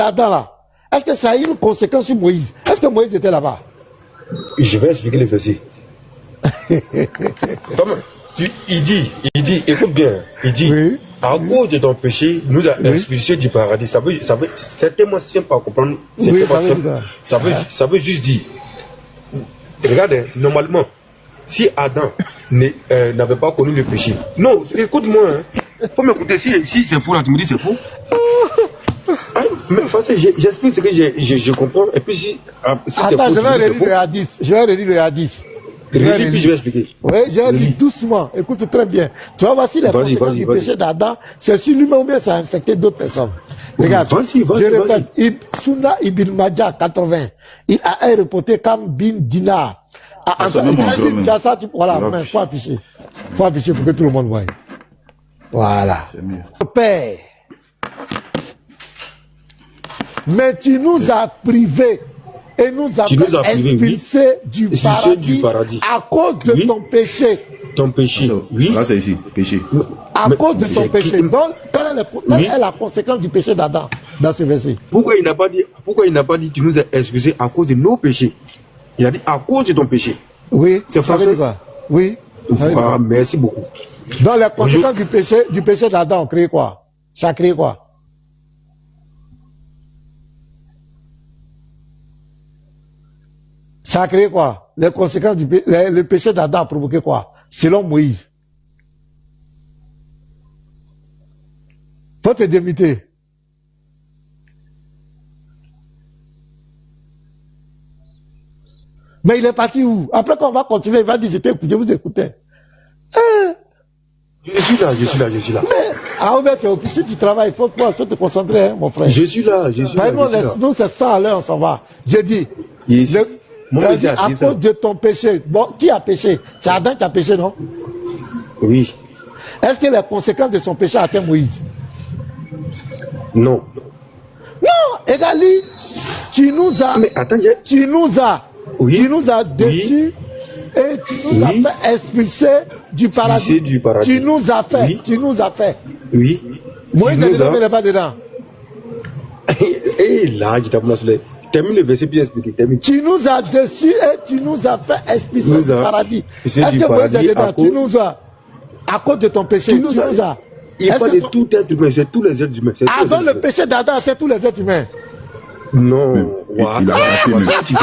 d'Adam là, est-ce que ça a eu une conséquence sur Moïse? Est-ce que Moïse était là-bas? Je vais expliquer le verset. Il dit, écoute bien, il dit, oui. À cause de ton péché, nous a expulsés du paradis. Ça veut, c'est tellement simple à comprendre. Oui, ça veut juste dire, regarde, normalement, si Adam n'avait pas connu le péché, non, écoute-moi, hein, faut m'écouter, si c'est faux là, tu me dis c'est faux. Mais parce que j'explique ce que je comprends, et puis si c'est attends, faux, je vais relire le hadith. Je vais relire le hadith. Puis je vais expliquer. Oui, j'ai dit doucement, écoute très bien. Tu vas voir si les conséquences du péché d'Adam, c'est sur lui-même ou bien ça a infecté d'autres personnes. Regarde, je répète, Sunna Ibn Majah 80, il a reporté comme bin Dinar. Voilà, il faut afficher. Il faut afficher pour que tout le monde voie. Voilà. Père, mais tu nous as privés. Et nous avons expulsés du paradis à cause de ton péché. Ton péché, oui. Là, c'est ici, péché. À cause de ton péché. Donc, quelle est la conséquence du péché d'Adam dans ce verset? Pourquoi il n'a pas dit tu nous as expulsés à cause de nos péchés? Il a dit à cause de ton péché. Oui. C'est français. Oui. Merci beaucoup. Donc, les conséquences du péché d'Adam ont créé quoi? Ça a créé quoi? Ça a créé quoi? Les conséquences le péché d'Adam a provoqué quoi? Selon Moïse. Faut te démiter. Mais il est parti où? Après qu'on va continuer, il va dire je vous écoutais. Je suis là. Mais, Albert, tu es officier du travail, il faut te concentrer, hein, mon frère. Je suis là. Nous, c'est ça à l'heure, on s'en va. J'ai dit, à cause de ton péché. Bon, qui a péché? C'est Adam qui a péché, non? Oui. Est-ce que les conséquences de son péché atteignent Moïse? Non. Non, Egali, tu nous as. Mais attends, tu nous as déçus et tu nous as fait expulser du paradis. Tu nous as fait. Oui. Moïse n'est pas dedans. Et là, je t'ai termine le verset bien expliqué. Tu nous as déçus et tu nous as fait expulser du paradis. Est-ce que Moïse est dedans? Tu nous as, à cause de ton péché, tu nous as. Il n'y a pas de tout être humain, c'est tous les êtres humains. Avant le péché d'Adam, c'est tous les êtres humains. Non, il a gâté. Tu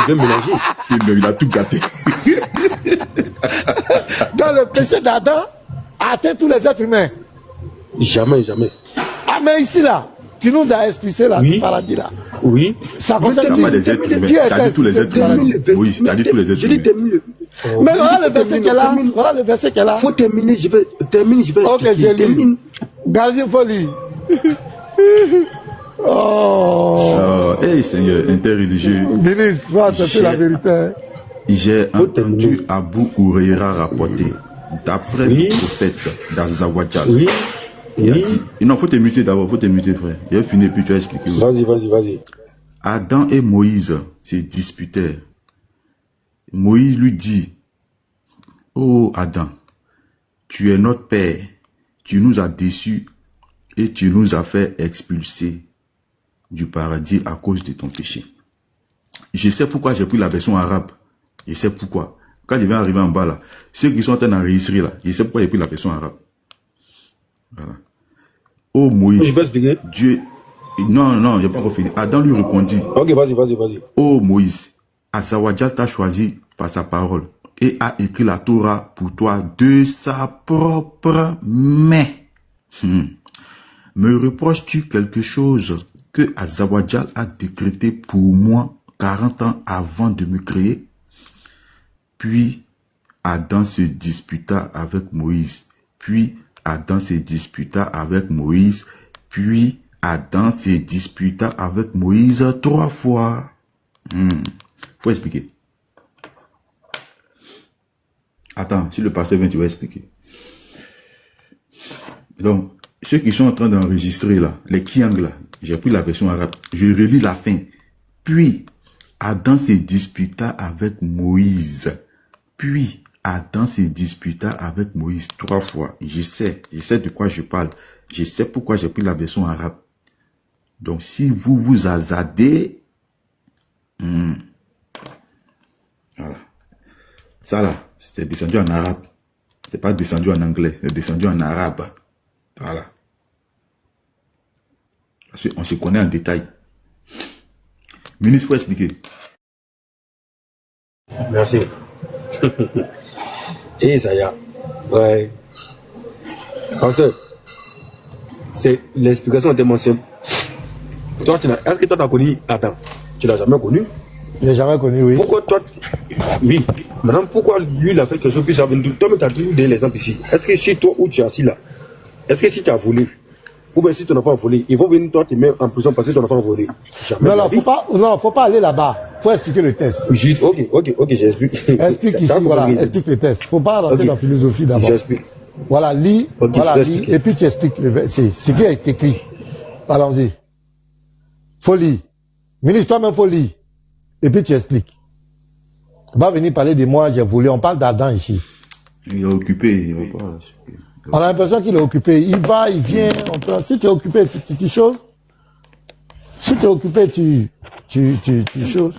veux mélanger. Il a tout gâté. Dans le péché d'Adam, atteint tous les êtres humains. Jamais. Ah, mais ici là, tu nous as expulsés là, du paradis là. Oui. Ça concerne pas les êtres humains. T'as dit tous les êtres humains. Oui, t'as dit tous les êtres humains. Mais voilà le verset qu'elle a. Voilà le verset qu'elle a. Faut terminer, je vais. Ok, je lis. Gazi Folie. Oh. Hey Seigneur, interreligieux. Ministre, c'est la vérité. J'ai entendu Abu Huraira rapporter, d'après le prophète d'Azawajal. Oui. Non, faut te muter d'abord, frère. J'ai fini, puis tu as expliqué. Vas-y. Adam et Moïse se disputèrent. Moïse lui dit, oh Adam, tu es notre père, tu nous as déçus et tu nous as fait expulser du paradis à cause de ton péché. Je sais pourquoi j'ai pris la version arabe. Je sais pourquoi. Quand il va arriver en bas là, ceux qui sont en train d'enregistrer là, je sais pourquoi j'ai pris la version arabe. Voilà. Oh Moïse, je peux expliquer? Dieu... Non, j'ai pas encore fini. Adam lui répondit. Ok, vas-y. Oh Moïse, Azawajal t'a choisi par sa parole et a écrit la Torah pour toi de sa propre main. Me reproches-tu quelque chose que Azawajal a décrété pour moi 40 ans avant de me créer? Puis Adam se disputa avec Moïse. Puis Adam se disputa avec Moïse. Puis Adam se disputa avec Moïse 3 fois. Faut expliquer. Attends, si le pasteur vient, tu vas expliquer. Donc, ceux qui sont en train d'enregistrer là, les Kiang là, j'ai pris la version arabe, je relis la fin. Puis, Adam se disputa avec Moïse. Puis, Adam se disputa avec Moïse 3 fois. Je sais de quoi je parle. Je sais pourquoi j'ai pris la version arabe. Donc, si vous vous hasardez, voilà. Ça là, c'est descendu en arabe. C'est pas descendu en anglais, c'est descendu en arabe. Voilà. Parce qu'on se connaît en détail. Ministre, faut expliquer. Merci. Et ça y est. Ouais. Pasteur, c'est l'explication était moins simple. Toi, est-ce que toi t'as connu Adam? Tu l'as jamais connu? Je l'ai jamais connu, oui. Pourquoi toi? Oui. Maintenant, pourquoi lui il a fait quelque chose puis ça vient de toi, mais tu as toujours donné l'exemple ici. Est-ce que chez toi où tu es assis là, est-ce que si tu as volé, ou bien si ton enfant a volé, ils vont venir toi te mettre en prison parce que ton enfant a volé? Jamais non, faut pas aller là-bas. Faut expliquer le test. Ok, j'explique. Explique ici, voilà, explique le test. Faut pas rentrer dans la philosophie d'abord. J'explique. Voilà, lis, et puis tu expliques ce qui a été écrit. Allons-y. Faut lire. Ministre, toi-même, faut lire. Et puis tu expliques. On va venir parler de moi, j'ai volé. On parle d'Adam ici. Il est occupé. On a l'impression qu'il est occupé. Il va, il vient. Si tu es occupé, tu choses. Si tu es occupé, tu choses.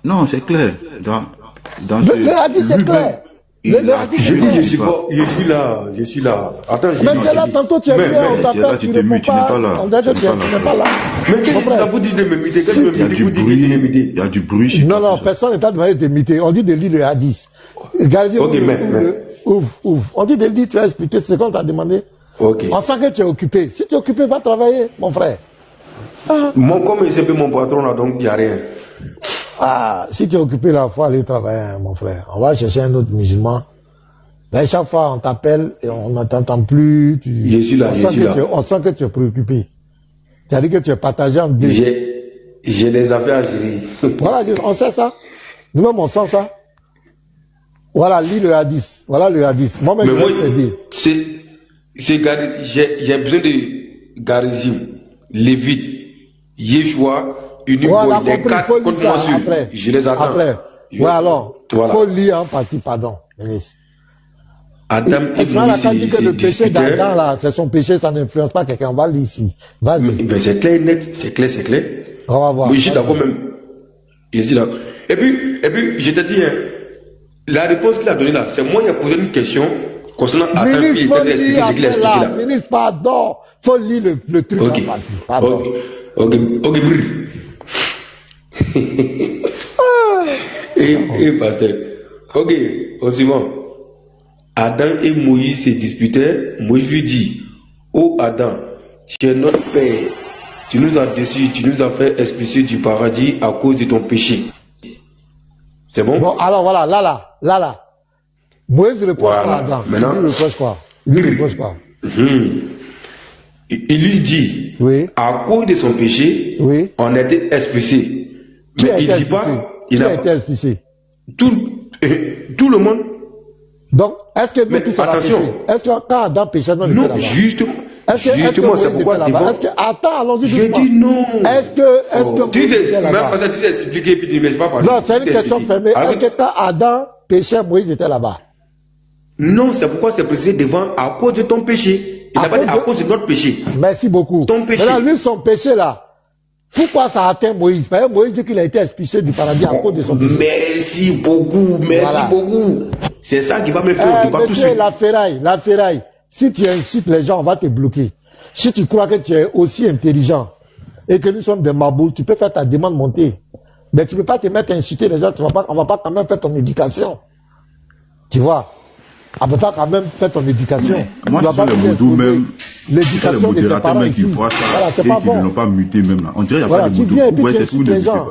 Non, c'est clair. Le hadith, c'est clair. Le hadith, c'est clair. Je suis là. Attends, même là, tantôt tu es bien, on t'appelle, tu ne réponds pas. On dit que tu n'es pas là. Mais qu'est-ce que vous dites de m'imiter? Qu'est-ce que vous dites de m'imiter? Il y a du bruit. Non, personne n'est pas demandé de t'imiter. On dit de lire le hadith. Ok, mais. Ouf. On dit de lire, tu as expliqué ce qu'on t'a demandé. Ok. On sent que tu es occupé. Si tu es occupé, va travailler, mon frère. Comme il s'appelle mon patron là, donc il n'y a rien. Si tu es occupé là, il faut aller travailler, mon frère. On va chercher un autre musulman. Mais chaque fois, on t'appelle et on ne t'entend plus. Je suis là, on sent que tu es préoccupé. C'est-à-dire que tu es partagé en deux. J'ai des affaires à gérer. Voilà, on sait ça. Nous-mêmes, on sent ça. Voilà, lis le hadith. Voilà le hadith. Moi-même, je vais te dire. J'ai besoin de Garizim, Lévite, Yeshua, voilà, les quatre contre moi sûr. Je les attends. Après. Alors, faut lire en partie, pardon, ministre. Adam et Moïse, quand dit que le péché d'Adam, là, c'est son péché, ça n'influence pas quelqu'un. On va lire ici. Vas-y. Mais c'est clair, net. C'est clair. On va voir. Oui, je suis d'accord même. Je suis d'accord. Et puis, je te dis, la réponse qu'il a donnée là, c'est moi qui ai posé une question concernant Adam qui était expliqué là. Ministre, pardon. Faut lire le truc en partie. Pardon. Ok, et pasteur. Ok, continuons. Adam et Moïse se disputaient. Moïse lui dit: ô Adam, tu es notre père. Tu nous as déçus, tu nous as fait expulser du paradis à cause de ton péché. C'est bon? Bon, alors voilà, là. Moïse reproche quoi à Adam? Maintenant, il lui reproche quoi? Il lui dit, oui, à cause de son péché, oui, on a été expulsé. Mais il dit pas, il a été expulsé. Tout le monde. Donc, est-ce que nous tous attention, est-ce que quand Adam péchait, non, justement, c'est pourquoi attends, allons-y. Je dis non. Est-ce que tu t'es expliqué puis tu ne m'as pas parlé. Non, c'est une question fermée. Est-ce que quand Adam péchait, Moïse était là-bas? Non, c'est pourquoi c'est précisé devant à cause de ton péché. Il n'a pas dit à cause de notre péché. Merci beaucoup. Ton péché. Maintenant, lui, son péché là. Pourquoi ça atteint Moïse? Parce que Moïse dit qu'il a été expulsé du paradis à cause de son péché. Merci beaucoup. C'est ça qui va me faire. Monsieur, la ferraille. Si tu incites les gens, on va te bloquer. Si tu crois que tu es aussi intelligent et que nous sommes des maboules, tu peux faire ta demande monter. Mais tu ne peux pas te mettre à inciter les gens. On ne va pas quand même faire ton éducation. Tu vois? On ne peut pas quand même faire ton éducation. Moi, ce sont les modos même. L'éducation de tes parents ici. Voilà, c'est pas bon. Ils ne l'ont pas muté même là. On dirait qu'il n'y a pas de modos. Tu viens et puis tu incites les gens.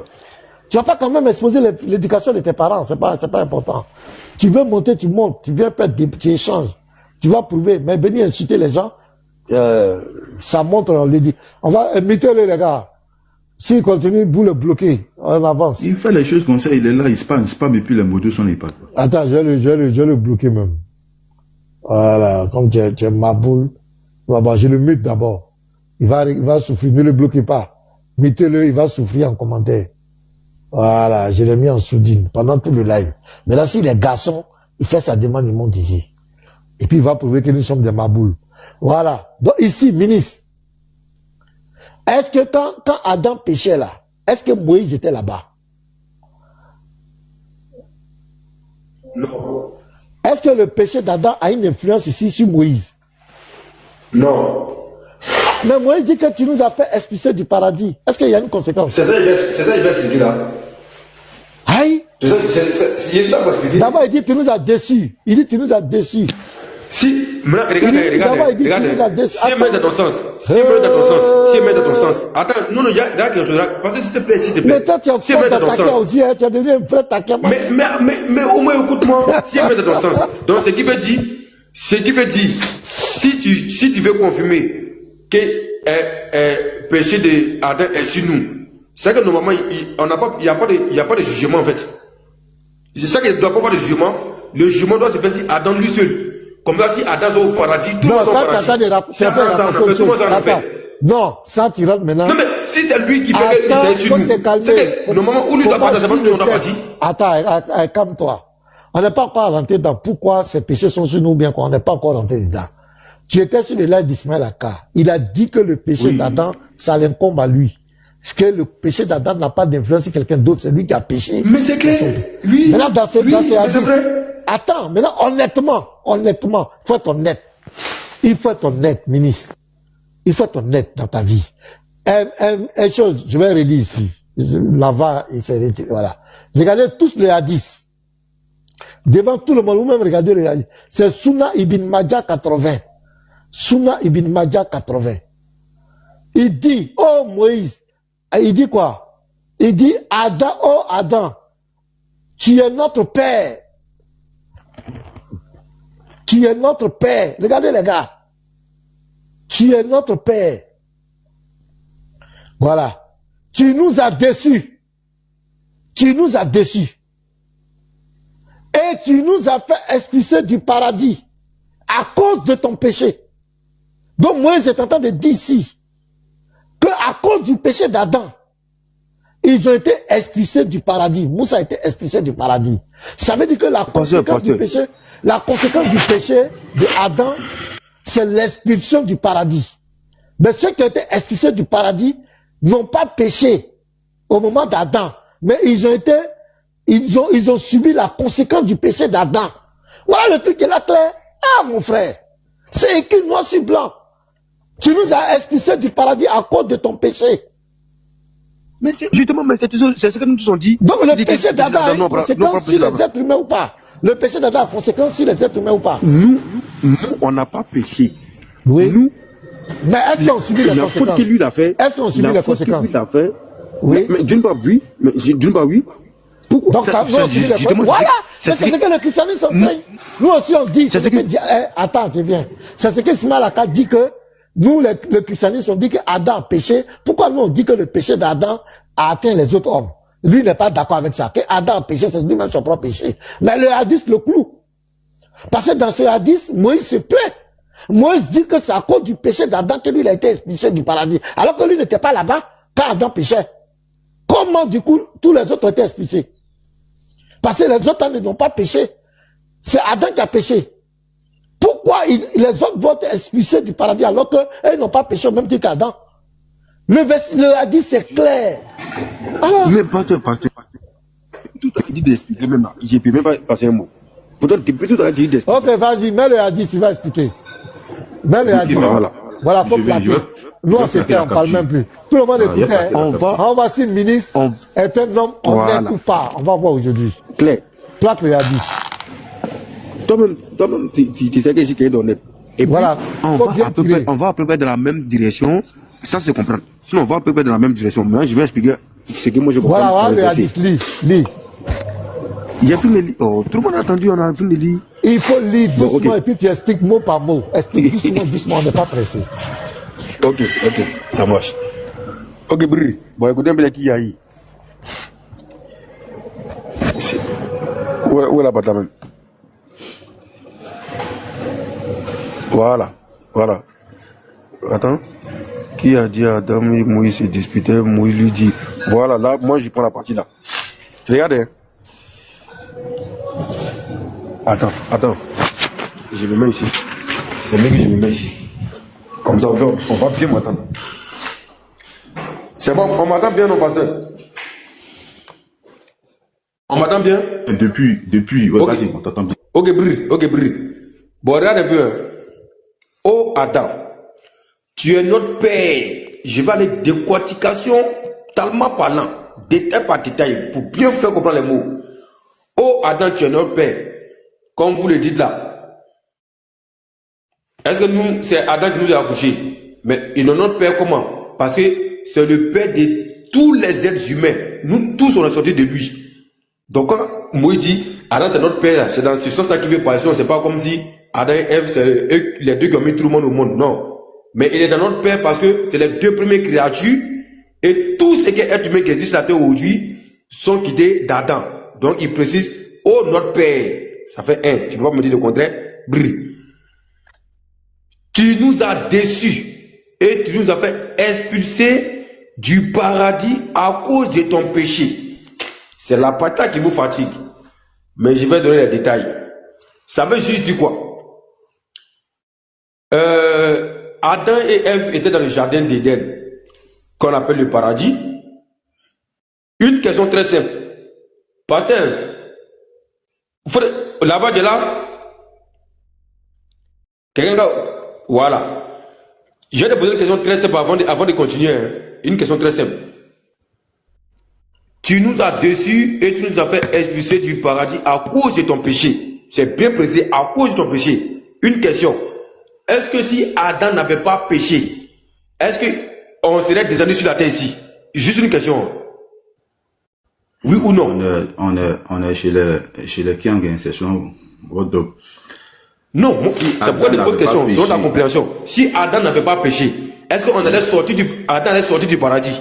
Tu ne vas pas quand même exposer l'éducation de tes parents. C'est pas important. Tu veux monter, tu montes. Tu viens faire tu échanges. Tu vas prouver. Mais venir inciter les gens, ça montre l'éducation. On va imiter les gars. S'il continue, vous le bloquez. On avance. Il fait les choses comme ça. Il est là, il spam et puis les modos sont les pattes. Attends, je vais le bloquer même. Voilà, comme tu es ma boule, je le mute d'abord. Il va souffrir, ne le bloquez pas. Mettez-le, il va souffrir en commentaire. Voilà, je l'ai mis en sourdine pendant tout le live. Mais là, si les garçons, il fait sa demande, il monte ici. Et puis il va prouver que nous sommes des maboules. Voilà. Donc ici, ministre, Est-ce que quand Adam péchait là, est-ce que Moïse était là-bas? Non. Est-ce que le péché d'Adam a une influence ici sur Moïse? Non. Mais Moïse dit que tu nous as fait expulser du paradis. Est-ce qu'il y a une conséquence? C'est ça, il va expliquer là. Aïe. C'est ça pour expliquer. D'abord, il dit tu nous as déçus. Il dit tu nous as déçus. Si, regarde, si elle met dans ton sens, attends, non, il y a quelque chose, parce que s'il te plaît, mais toi, tu as fait t'attaquer aussi, tu as devenu un vrai taquet. Mais au moins, écoute-moi, si elle met dans ton sens, donc ce qui veut dire, si tu veux confirmer que péché d'Adam est sur nous, c'est que normalement, il n'y a pas de jugement en fait. C'est ça qu'il ne doit pas avoir de jugement, le jugement doit se faire sur Adam lui seul. Comme là, si Adam est au paradis, tout le monde est au paradis. Non, ça tu rentres maintenant. Non, mais si c'est lui qui fait que c'est sur nous, c'est que normalement, où lui doit pas dans on n'a pas dit. Attends, calme-toi. On n'est pas encore rentré dans pourquoi ces péchés sont sur nous, bien qu'on n'est pas encore rentré dedans. Tu étais sur le live d'Ismaël Aka. Il a dit que le péché d'Adam, ça l'incombe à lui. Parce que le péché d'Adam n'a pas d'influence sur quelqu'un d'autre, c'est lui qui a péché. Mais c'est clair. Oui. Maintenant, dans ces c'est vrai. Attends, maintenant, honnêtement, il faut être honnête. Il faut être honnête, ministre. Il faut être honnête dans ta vie. Une chose, je vais relire ici. Là-bas, il s'est retiré. Voilà. Regardez tous le hadith. Devant tout le monde, vous-même regardez le hadith. C'est Sunna ibn Majah 80. Sunna ibn Majah 80. Il dit, oh Moïse, il dit quoi? Il dit, Adam, oh Adam, tu es notre père. Tu es notre père. Regardez les gars. Tu es notre père. Voilà. Tu nous as déçus. Tu nous as déçus. Et tu nous as fait expulser du paradis à cause de ton péché. Donc Moïse est en train de dire ici que à cause du péché d'Adam, ils ont été expulsés du paradis. Moussa a été expulsé du paradis. Ça veut dire que la conséquence du péché de Adam, c'est l'expulsion du paradis. Mais ceux qui ont été expulsés du paradis n'ont pas péché au moment d'Adam, mais ils ont subi la conséquence du péché d'Adam. Voilà le truc qui est là clair. Ah mon frère, c'est écrit noir sur blanc. Tu nous as expulsés du paradis à cause de ton péché. Mais justement, c'est ce que nous ont dit. Donc le péché d'Adam a une conséquence sur les êtres humains ou pas? Le péché d'Adam a conséquence sur les êtres humains ou pas? Nous, on n'a pas péché. Oui. Nous, mais est-ce qu'on subit les conséquences? La faute qu'il lui a fait. Est-ce qu'on subit les conséquences? Qu'il lui a fait. Oui. Mais d'une part, oui. Mais d'une part, oui. Pourquoi? Donc ça veut subir les conséquences. Voilà. C'est ce que le christianisme enseigne. Nous aussi on dit. C'est ce que. Attends, je viens. C'est ce que Ismaël Aka dit que nous, le christianisme, on dit que Adam a péché. Pourquoi nous on dit que le péché d'Adam a atteint les autres hommes? Lui n'est pas d'accord avec ça. Que Adam a péché, c'est lui-même son propre péché. Mais le hadith le cloue. Parce que dans ce hadith, Moïse se plaint. Moïse dit que c'est à cause du péché d'Adam que lui il a été expulsé du paradis. Alors que lui n'était pas là-bas quand Adam péchait. Comment du coup tous les autres ont été expulsés? Parce que les autres n'ont pas péché. C'est Adam qui a péché. Pourquoi les autres vont être expulsés du paradis alors qu'ils n'ont pas péché au même titre qu'Adam? Le hadith c'est clair. Alors, mais pasteur, tout a dit d'expliquer même là. Je ne peux même pas passer un mot. Pourtant, tout a dit d'expliquer. Ok, vas-y, mets le hadith, il va expliquer. Mets le hadith. Voilà, faut plaquer. Nous, on s'était, on parle même plus. Tout le monde écoutait. On va si le ministre est un homme honnête ou pas. On va voir aujourd'hui. Claire. Plaque le hadith. Toi-même, tu sais que c'est qu'il est honnête. Et puis, voilà. on va à peu près dans la même direction. Ça, c'est comprendre. Sinon, on va à peu près dans la même direction. Maintenant, je vais expliquer ce que moi je comprends. Voilà, le hadith, lis. Il y a fini de lire. Oh, tout le monde a entendu, on a fini de lire. Il faut lire doucement et puis tu expliques mot par mot. Explique doucement, on n'est pas pressé. Ok, ça marche. Ok, Bri. Bon, écoutez un peu qui y a eu. Où est la bataille même? Voilà. Attends. Qui a dit à Adam et Moïse se disputaient? Moïse lui dit. Voilà, là, moi je prends la partie là. Regardez. Attends. Je me mets ici. C'est mieux que je me mets ici. Comme ça, on va bien m'attendre. C'est bon, on m'entend bien, non, pasteur? On m'entend bien? Depuis, ouais, okay. Vas-y, on t'entend bien. Ok, brille. Bon, regarde un peu. Hein. Oh, Adam, tu es notre père. Je vais aller décortication, tellement parlant, détail par détail, pour bien faire comprendre les mots. Oh, Adam, tu es notre père. Comme vous le dites là. Est-ce que nous, c'est Adam qui nous a accouchés? Mais il est notre père comment? Parce que c'est le père de tous les êtres humains. Nous tous, on est sortis de lui. Donc quand Moïse dit Adam c'est notre père, c'est dans ce sens-là qu'il veut parler. C'est pas comme si Adam et Ève c'est les deux qui ont mis tout le monde au monde. Non. Mais il est dans notre père parce que c'est les deux premières créatures et tout ce qui est être humain qui existe sur la terre aujourd'hui sont quittés d'Adam. Donc il précise oh notre père. Ça fait un. Tu ne peux pas me dire le contraire. Brille. Tu nous as déçus et tu nous as fait expulser du paradis à cause de ton péché. C'est la patate qui vous fatigue. Mais je vais donner les détails. Ça veut juste dire quoi? Adam et Ève étaient dans le jardin d'Éden, qu'on appelle le paradis. Une question très simple. Pasteur, là-bas, de là, quelqu'un, voilà. Je vais te poser une question très simple avant de continuer. Hein. Une question très simple. Tu nous as déçus et tu nous as fait expulser du paradis à cause de ton péché. C'est bien précisé, à cause de ton péché. Une question. Est-ce que si Adam n'avait pas péché, est-ce qu'on serait descendu sur la terre ici? Juste une question. Oui ou non? On est chez les Kiang, c'est son Rodop. Non, c'est pourquoi je pose question, selon la compréhension. Si Adam n'avait pas péché, est-ce qu'on allait Adam allait sortir du paradis?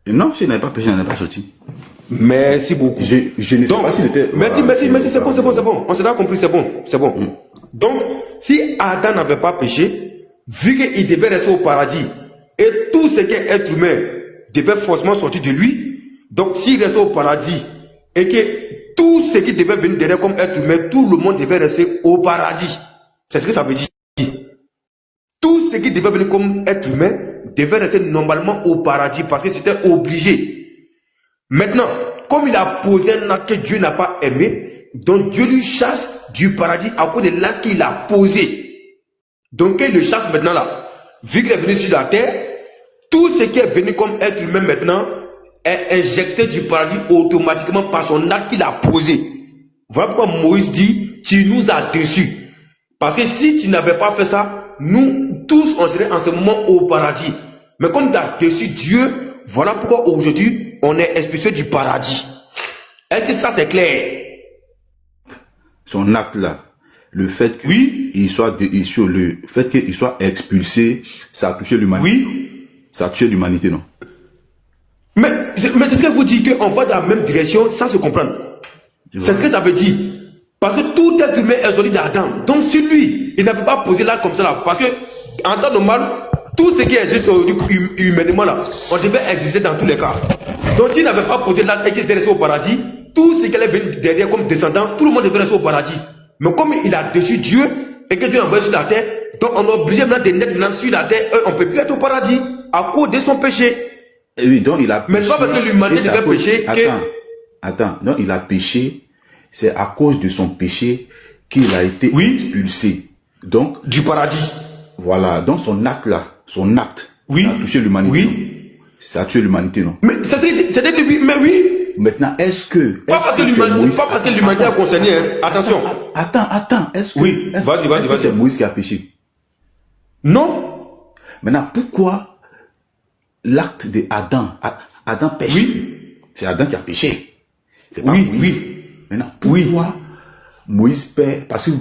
Non, s'il n'avait pas péché, il n'allait pas sorti. Merci beaucoup. Je ne sais pas s'il était. Merci, c'est bon. On s'est déjà compris, c'est bon. Donc, si Adam n'avait pas péché, vu qu'il devait rester au paradis, et tout ce qui est être humain devait forcément sortir de lui, donc s'il restait au paradis, et que tout ce qui devait venir derrière comme être humain, tout le monde devait rester au paradis. C'est ce que ça veut dire. Tout ce qui devait venir comme être humain devait rester normalement au paradis parce que c'était obligé. Maintenant, comme il a posé un acte que Dieu n'a pas aimé, donc Dieu lui chasse du paradis à cause de l'acte qu'il a posé. Donc quand il le chasse maintenant là, vu qu'il est venu sur la terre, tout ce qui est venu comme être humain maintenant est injecté du paradis automatiquement par son acte qu'il a posé. Voilà pourquoi Moïse dit, tu nous as déçus. Parce que si tu n'avais pas fait ça, nous tous on serait en ce moment au paradis. Mais comme tu as déçu Dieu, voilà pourquoi aujourd'hui on est expulsé du paradis. Est-ce que ça c'est clair? Son acte là, le fait qu'il soit expulsé, ça a touché l'humanité. Oui. Ça a touché l'humanité, non? Mais c'est ce que vous dites qu'on va dans la même direction sans se comprendre. C'est ce que ça veut dire. Parce que tout être humain est sorti d'Adam. Donc sur lui, il n'avait pas posé là comme ça là. Parce que en temps normal, tout ce qui existe humainement là, on devait exister dans tous les cas. Donc s'il n'avait pas posé là et qu'il était resté au paradis, tout ce qui allait venir derrière comme descendant, tout le monde devait rester au paradis. Mais comme il a déçu Dieu et que Dieu l'a envoyé sur la terre, donc on est obligé maintenant de naître maintenant sur la terre, on ne peut plus être au paradis à cause de son péché. Et oui, donc il a péché. Mais c'est pas parce que l'humanité devait pécher que... Attends, non, il a péché, c'est à cause de son péché qu'il a été expulsé. Donc, du paradis. Voilà, donc son acte là, ça a touché l'humanité. Oui. Ça a tué l'humanité, non? Mais c'était lui, mais oui. Maintenant, est-ce que... Pas parce que l'humanité a concerné, hein. Attention. Attends, est-ce que... Oui, vas-y. C'est Moïse qui a péché? Non. Maintenant, pourquoi l'acte de Adam pêche? Oui. C'est Adam qui a péché. C'est pas Moïse. Oui. Maintenant, pourquoi Moïse paie? Parce que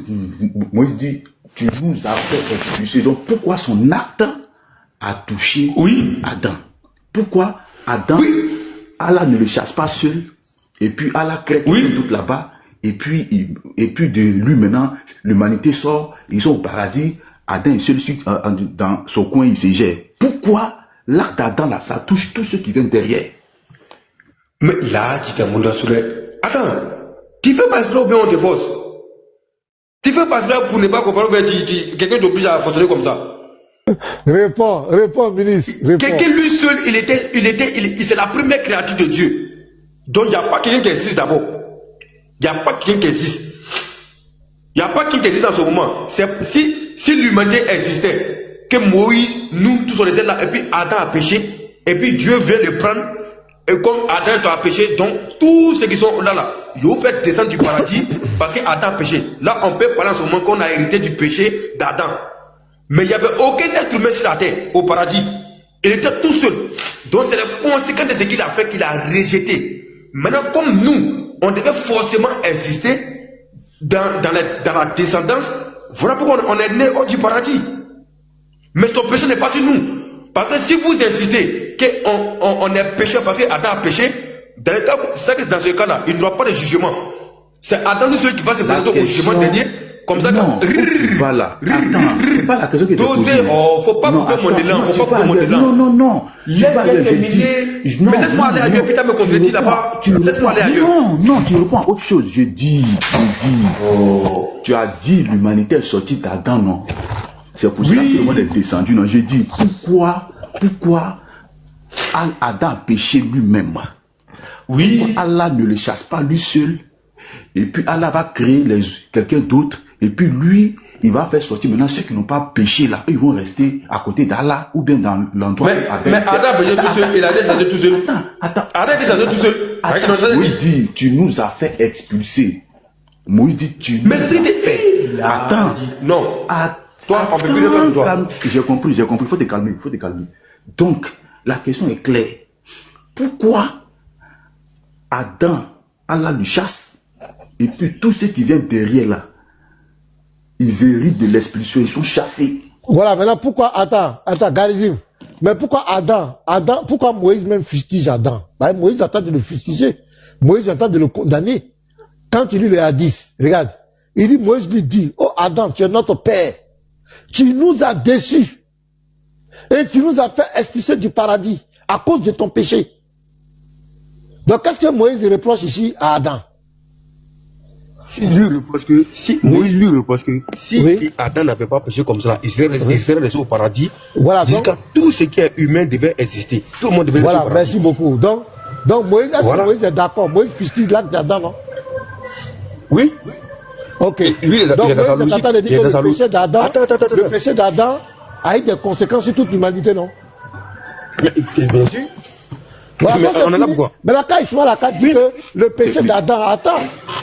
Moïse dit, tu nous as fait expulser. Donc, pourquoi son acte a touché Adam? Pourquoi Adam, Allah ne le chasse pas seul, et puis Allah crée tout là-bas, et puis de lui maintenant, l'humanité sort, ils sont au paradis, Adam est seul dans son coin, il se gère. Pourquoi l'acte d'Adam là, ça touche tous ceux qui viennent derrière? Mais là, tu t'es monté sur le... Attends, tu fais pas exprès ou bien on te force? Tu fais pas exprès pour ne pas comprendre ou bien quelqu'un t'oblige à fonctionner comme ça? Réponds, ministre. Quelqu'un lui seul, c'est la première créature de Dieu. Donc il n'y a pas quelqu'un qui existe d'abord. Il n'y a pas quelqu'un qui existe. Il n'y a pas quelqu'un qui existe en ce moment. Si l'humanité existait, que Moïse, nous tous on était là, et puis Adam a péché, et puis Dieu vient le prendre, et comme Adam a péché, donc tous ceux qui sont là, ils vous faites descendre du paradis parce qu'Adam a péché. Là, on peut parler en ce moment qu'on a hérité du péché d'Adam. Mais il n'y avait aucun être humain sur la terre, au paradis. Il était tout seul. Donc c'est la conséquence de ce qu'il a fait qu'il a rejeté. Maintenant, comme nous, on devait forcément exister dans la descendance, voilà pourquoi on est né hors du paradis. Mais son péché n'est pas sur nous. Parce que si vous insistez qu'on est pécheur parce qu'Adam a péché, dans ce cas-là, il n'y aura pas de jugement. C'est Adam celui qui va se présenter au jugement dernier. Comme ça, non, voilà. Attends, c'est pas la question qui est posée. Faut pas couper mon élan, faut pas couper mon élan. Non. Laisse-moi terminer. Mais laisse-moi aller ailleurs, puis tu me contredis là-bas. Laisse-moi aller ailleurs. Non, tu réponds à autre chose. Je dis. Tu as dit l'humanité est sortie d'Adam, non? C'est pour ça que le monde est descendu, non? Je dis, pourquoi Adam a péché lui-même? Oui. Pourquoi Allah ne le chasse pas lui seul? Et puis Allah va créer quelqu'un d'autre. Et puis lui, il va faire sortir maintenant ceux qui n'ont pas péché là. Ils vont rester à côté d'Allah ou bien dans l'endroit. Mais Adam a péché tout seul. Il a descendu tout seul. Attends. Adam a descendu tout seul. Moïse dit, tu nous as fait expulser. Moïse dit, tu nous as fait. Attends. Non. Toi, on peut plus de toi. J'ai compris. Il faut te calmer. Donc, la question est claire. Pourquoi Adam, Allah le chasse? Et puis tous ceux qui viennent derrière là, ils héritent de l'expulsion, ils sont chassés. Voilà, maintenant pourquoi, attends, Garizim, mais pourquoi pourquoi Moïse même fustige Adam? Ben, Moïse attend de le fustiger, Moïse attend de le condamner. Quand il lit le hadith, regarde, Moïse lui dit, oh Adam, tu es notre père, tu nous as déçus, et tu nous as fait expulser du paradis à cause de ton péché. Donc qu'est-ce que Moïse reproche ici à Adam? Moïse lui reproche que si Adam n'avait pas péché comme ça, il serait resté au paradis. Voilà, jusqu'à tout ce qui est humain devait exister. Tout le monde devait rester au paradis. Merci beaucoup. Donc Moïse, Moïse est d'accord? Moïse fustige l'acte d'Adam, non? Oui. Ok. Lui, il est donc Moïse est en train de dire que le péché d'Adam a eu des conséquences sur toute l'humanité, non? Bien sûr. Voilà, mais on est là pourquoi? Mais là, quand Ismaël dit que le péché d'Adam,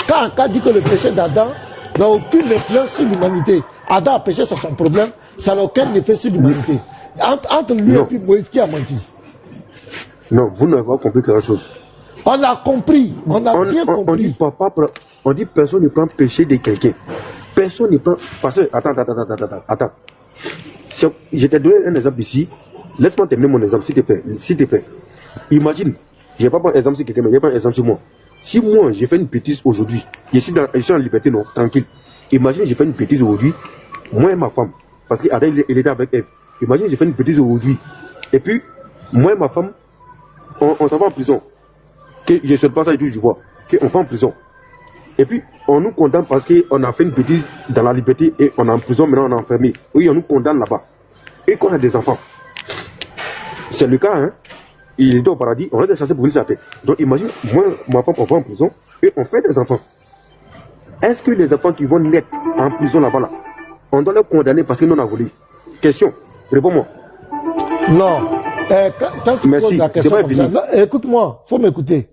quand Aka dit que le péché d'Adam n'a aucune influence sur l'humanité, Adam a péché sur son problème, ça n'a aucun effet sur l'humanité. Entre lui et puis Moïse, qui a menti? Non, vous n'avez pas compris quelque chose. On a compris, on a bien compris. On dit personne ne prend péché de quelqu'un. Personne ne prend. Parce que, attends. Je t'ai donné un exemple ici. Laisse-moi terminer mon exemple, s'il te plaît. Imagine, je ne vais pas prendre un exemple sur quelqu'un, mais je vais prendre un exemple sur moi. Si moi, j'ai fait une bêtise aujourd'hui, je suis en liberté, non, tranquille. Imagine, j'ai fait une bêtise aujourd'hui, moi et ma femme, parce qu'Adam, il était avec Ève. Imagine, j'ai fait une bêtise aujourd'hui, et puis, moi et ma femme, on s'en va en prison. Que je ne souhaite pas ça et tout, je vois. Qu'on va en prison. Et puis, on nous condamne parce qu'on a fait une bêtise dans la liberté et on est en prison, maintenant on est enfermé. Oui, on nous condamne là-bas. Et qu'on a des enfants. C'est le cas, hein. Il est au paradis, on est chassé pour sa tête. Donc imagine, moi, ma femme, on va en prison et on fait des enfants. Est-ce que les enfants qui vont naître en prison là-bas, là, on doit les condamner parce qu'ils n'ont pas volé? Question, réponds-moi. Non. Quand tu poses la question comme ça, écoute-moi, il faut m'écouter.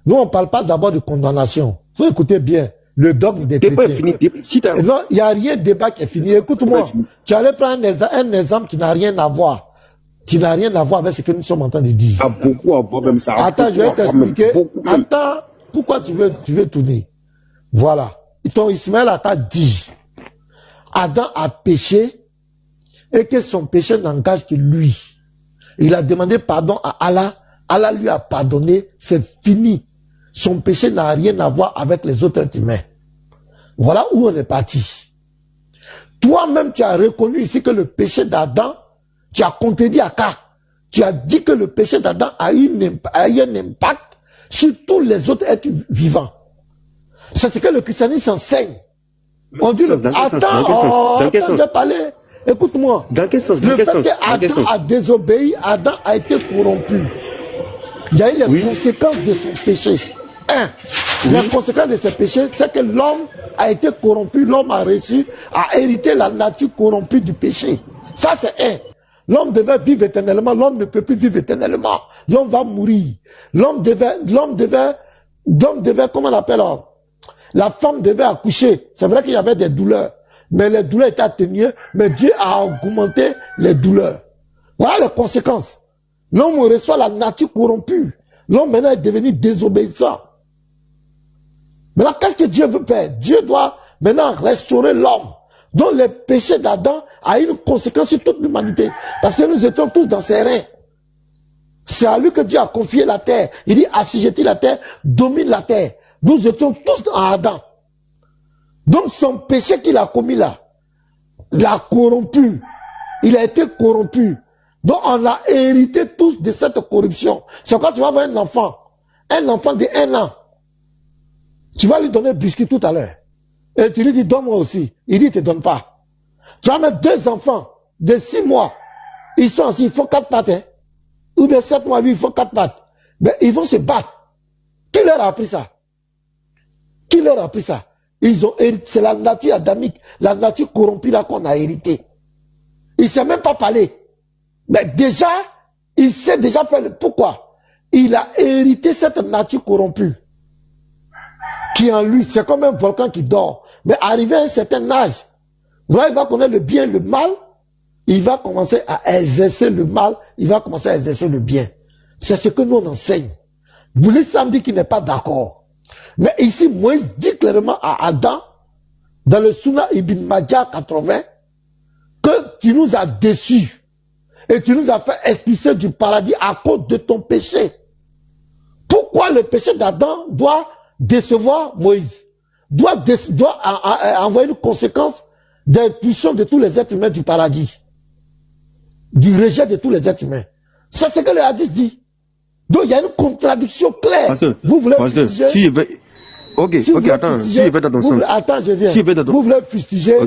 Nous, on ne parle pas d'abord de condamnation. Il faut écouter bien le dogme des chrétiens. Fini. Non, il n'y a rien de débat qui est fini. Écoute-moi, tu allais prendre un exemple qui n'a rien à voir. Qui n'a rien à voir avec ce que nous sommes en train de dire. Beaucoup à voir même ça. Attends, je vais t'expliquer. Attends, pourquoi tu veux tourner? Voilà. Ton Ismaël a dit, Adam a péché et que son péché n'engage que lui. Il a demandé pardon à Allah. Allah lui a pardonné. C'est fini. Son péché n'a rien à voir avec les autres êtres humains. Voilà où on est parti. Toi-même, tu as reconnu ici que le péché d'Adam, tu as contredit Aka. Tu as dit que le péché d'Adam a eu un impact sur tous les autres êtres vivants. C'est ce que le christianisme enseigne. On dit attends, je vais parler. Écoute-moi. Dans quel sens? Le fait qu'Adam a désobéi, Adam a été corrompu. Il y a eu les conséquences de son péché. La conséquence de ce péché, c'est que l'homme a été corrompu, l'homme a hérité la nature corrompue du péché. Ça, c'est un. L'homme devait vivre éternellement, l'homme ne peut plus vivre éternellement. L'homme va mourir. L'homme devait, comment on appelle, la femme devait accoucher. C'est vrai qu'il y avait des douleurs, mais les douleurs étaient atténuées, mais Dieu a augmenté les douleurs. Voilà les conséquences. L'homme reçoit la nature corrompue. L'homme maintenant est devenu désobéissant. Maintenant, qu'est-ce que Dieu veut faire? Dieu doit maintenant restaurer l'homme. Donc le péché d'Adam a une conséquence sur toute l'humanité. Parce que nous étions tous dans ses reins. C'est à lui que Dieu a confié la terre. Il dit assujettis la terre, domine la terre. Nous étions tous en Adam. Donc son péché qu'il a commis là, l'a corrompu. Il a été corrompu. Donc on a hérité tous de cette corruption. C'est quand tu vas voir un enfant de 1 an, tu vas lui donner un biscuit tout à l'heure. Et tu lui dis, donne-moi aussi. Il dit, il ne te donne pas. Tu vas mettre 2 enfants de 6 mois. Ils sont assis, il faut 4 pattes. Hein. Ou bien 7 mois, il faut 4 pattes. Mais ils vont se battre. Qui leur a appris ça? Qui leur a appris ça? Ils ont hérité. C'est la nature adamique, la nature corrompue là qu'on a hérité. Il ne sait même pas parler. Mais déjà, il sait déjà faire le pourquoi. Il a hérité cette nature corrompue qui est en lui. C'est comme un volcan qui dort. Mais arrivé à un certain âge, voilà, il va connaître le bien et le mal. Il va commencer à exercer le mal. Il va commencer à exercer le bien. C'est ce que nous on enseigne. Vous samedi qui n'est pas d'accord. Mais ici, Moïse dit clairement à Adam, dans le Sunna Ibn Majah 80, que tu nous as déçus. Et tu nous as fait expulser du paradis à cause de ton péché. Pourquoi le péché d'Adam doit décevoir Moïse? Doit envoyer une conséquence d'impulsion de tous les êtres humains du paradis. Du rejet de tous les êtres humains. C'est ce que le hadith dit. Donc il y a une contradiction claire. Pasteur, vous voulez fustiger... Si je vais... Ok, attends, si je vais dans ton sens. Attends, je viens. Si vous voulez fustiger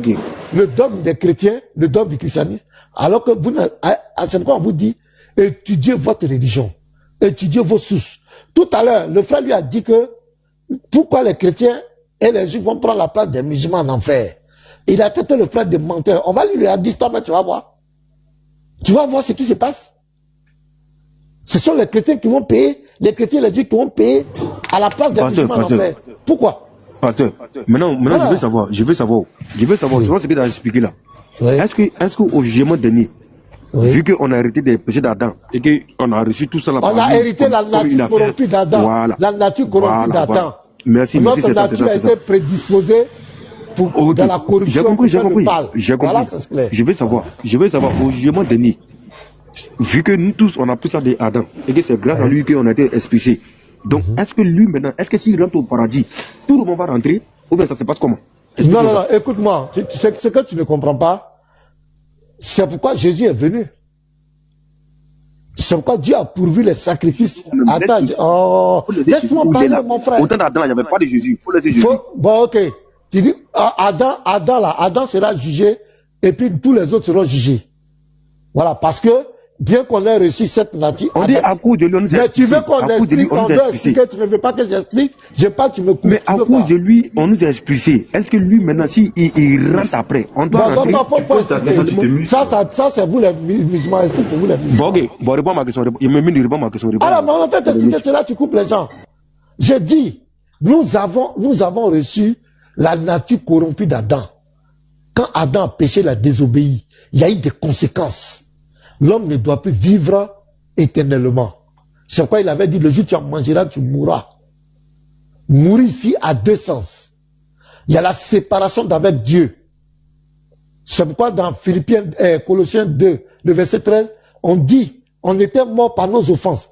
le dogme des chrétiens, le dogme du christianisme, alors que vous, à ce moment, on vous dit, étudiez votre religion, étudiez vos sources. Tout à l'heure, le frère lui a dit que, pourquoi les chrétiens et les juifs vont prendre la place des musulmans en enfer? Il a traité le frère de menteur. On va lui dire, mais tu vas voir. Tu vas voir ce qui se passe. Ce sont les chrétiens qui vont payer, les chrétiens et les juifs qui vont payer à la place des musulmans en enfer. Pourquoi? Pasteur, maintenant voilà. je veux savoir, c'est ce que tu as expliqué là. Oui. Est-ce qu'au jugement dernier, vu qu'on a hérité des péchés d'Adam et qu'on a reçu tout ça là, on a hérité la nature corrompue d'Adam. Voilà. La nature corrompue d'Adam. Merci, notre nature a été prédisposée pour dans la corruption. J'ai compris. Voilà, je veux savoir, au jugement dernier, vu que nous tous on a pris ça d'Adam et que c'est grâce à lui qu'on a été expulsés. Donc, est-ce que lui maintenant, est-ce que s'il rentre au paradis, tout le monde va rentrer ou bien ça se passe comment? Non, écoute-moi, ce que tu ne comprends pas, c'est pourquoi Jésus est venu. C'est pourquoi Dieu a pourvu les sacrifices. Attends, laisse-moi parler, mon frère. Autant d'Adam, il n'y avait pas de Jésus. Il faut laisser Jésus. Bon, ok. Tu dis, Adam sera jugé et puis tous les autres seront jugés. Voilà, parce que bien qu'on ait reçu cette nature. On dit à cause de lui, on nous a expliqué. Mais tu veux qu'on explique, on doit expliquer, tu ne veux pas que j'explique, je parle, tu me coupes. Mais à cause de lui, on nous a expulsé. Est-ce que lui, maintenant, s'il rentre après, on doit rentrer? Ça, c'est vous les musulmans, expliquez-vous les musulmans. Bon, ok, bon, réponds à ma question. Il me met de répondre à ma question. Alors, mais on va t'expliquer cela, tu coupes les gens. J'ai dit, nous avons reçu la nature corrompue d'Adam. Quand Adam a péché, il a désobéi. Il y a eu des conséquences. L'homme ne doit plus vivre éternellement. C'est pourquoi il avait dit, le jour où tu en mangeras, tu mourras. Mourir ici a 2 sens. Il y a la séparation d'avec Dieu. C'est pourquoi dans Colossiens 2, le verset 13, on dit, on était mort par nos offenses.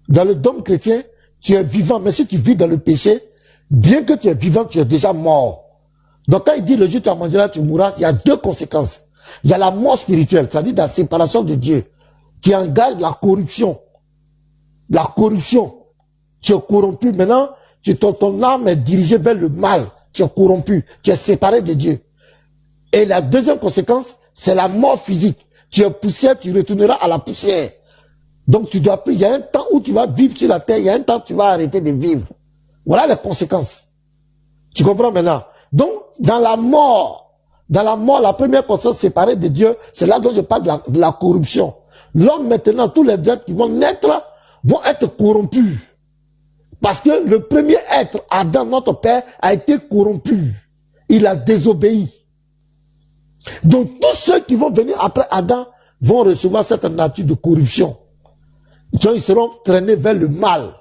Dans le dogme chrétien, tu es vivant, mais si tu vis dans le péché, bien que tu es vivant, tu es déjà mort. Donc quand il dit, le jour où tu en mangeras, tu mourras, il y a 2 conséquences. Il y a la mort spirituelle, c'est-à-dire la séparation de Dieu, qui engage la corruption. La corruption. Tu es corrompu. Maintenant, ton âme est dirigée vers le mal. Tu es corrompu. Tu es séparé de Dieu. Et la deuxième conséquence, c'est la mort physique. Tu es poussière, tu retourneras à la poussière. Donc tu dois plus, il y a un temps où tu vas vivre sur la terre, il y a un temps où tu vas arrêter de vivre. Voilà les conséquences. Tu comprends maintenant? Donc, dans la mort, la première conscience séparée de Dieu, c'est là dont je parle de la corruption. L'homme maintenant, tous les êtres qui vont naître, vont être corrompus. Parce que le premier être, Adam, notre père, a été corrompu. Il a désobéi. Donc tous ceux qui vont venir après Adam vont recevoir cette nature de corruption. Ils seront traînés vers le mal.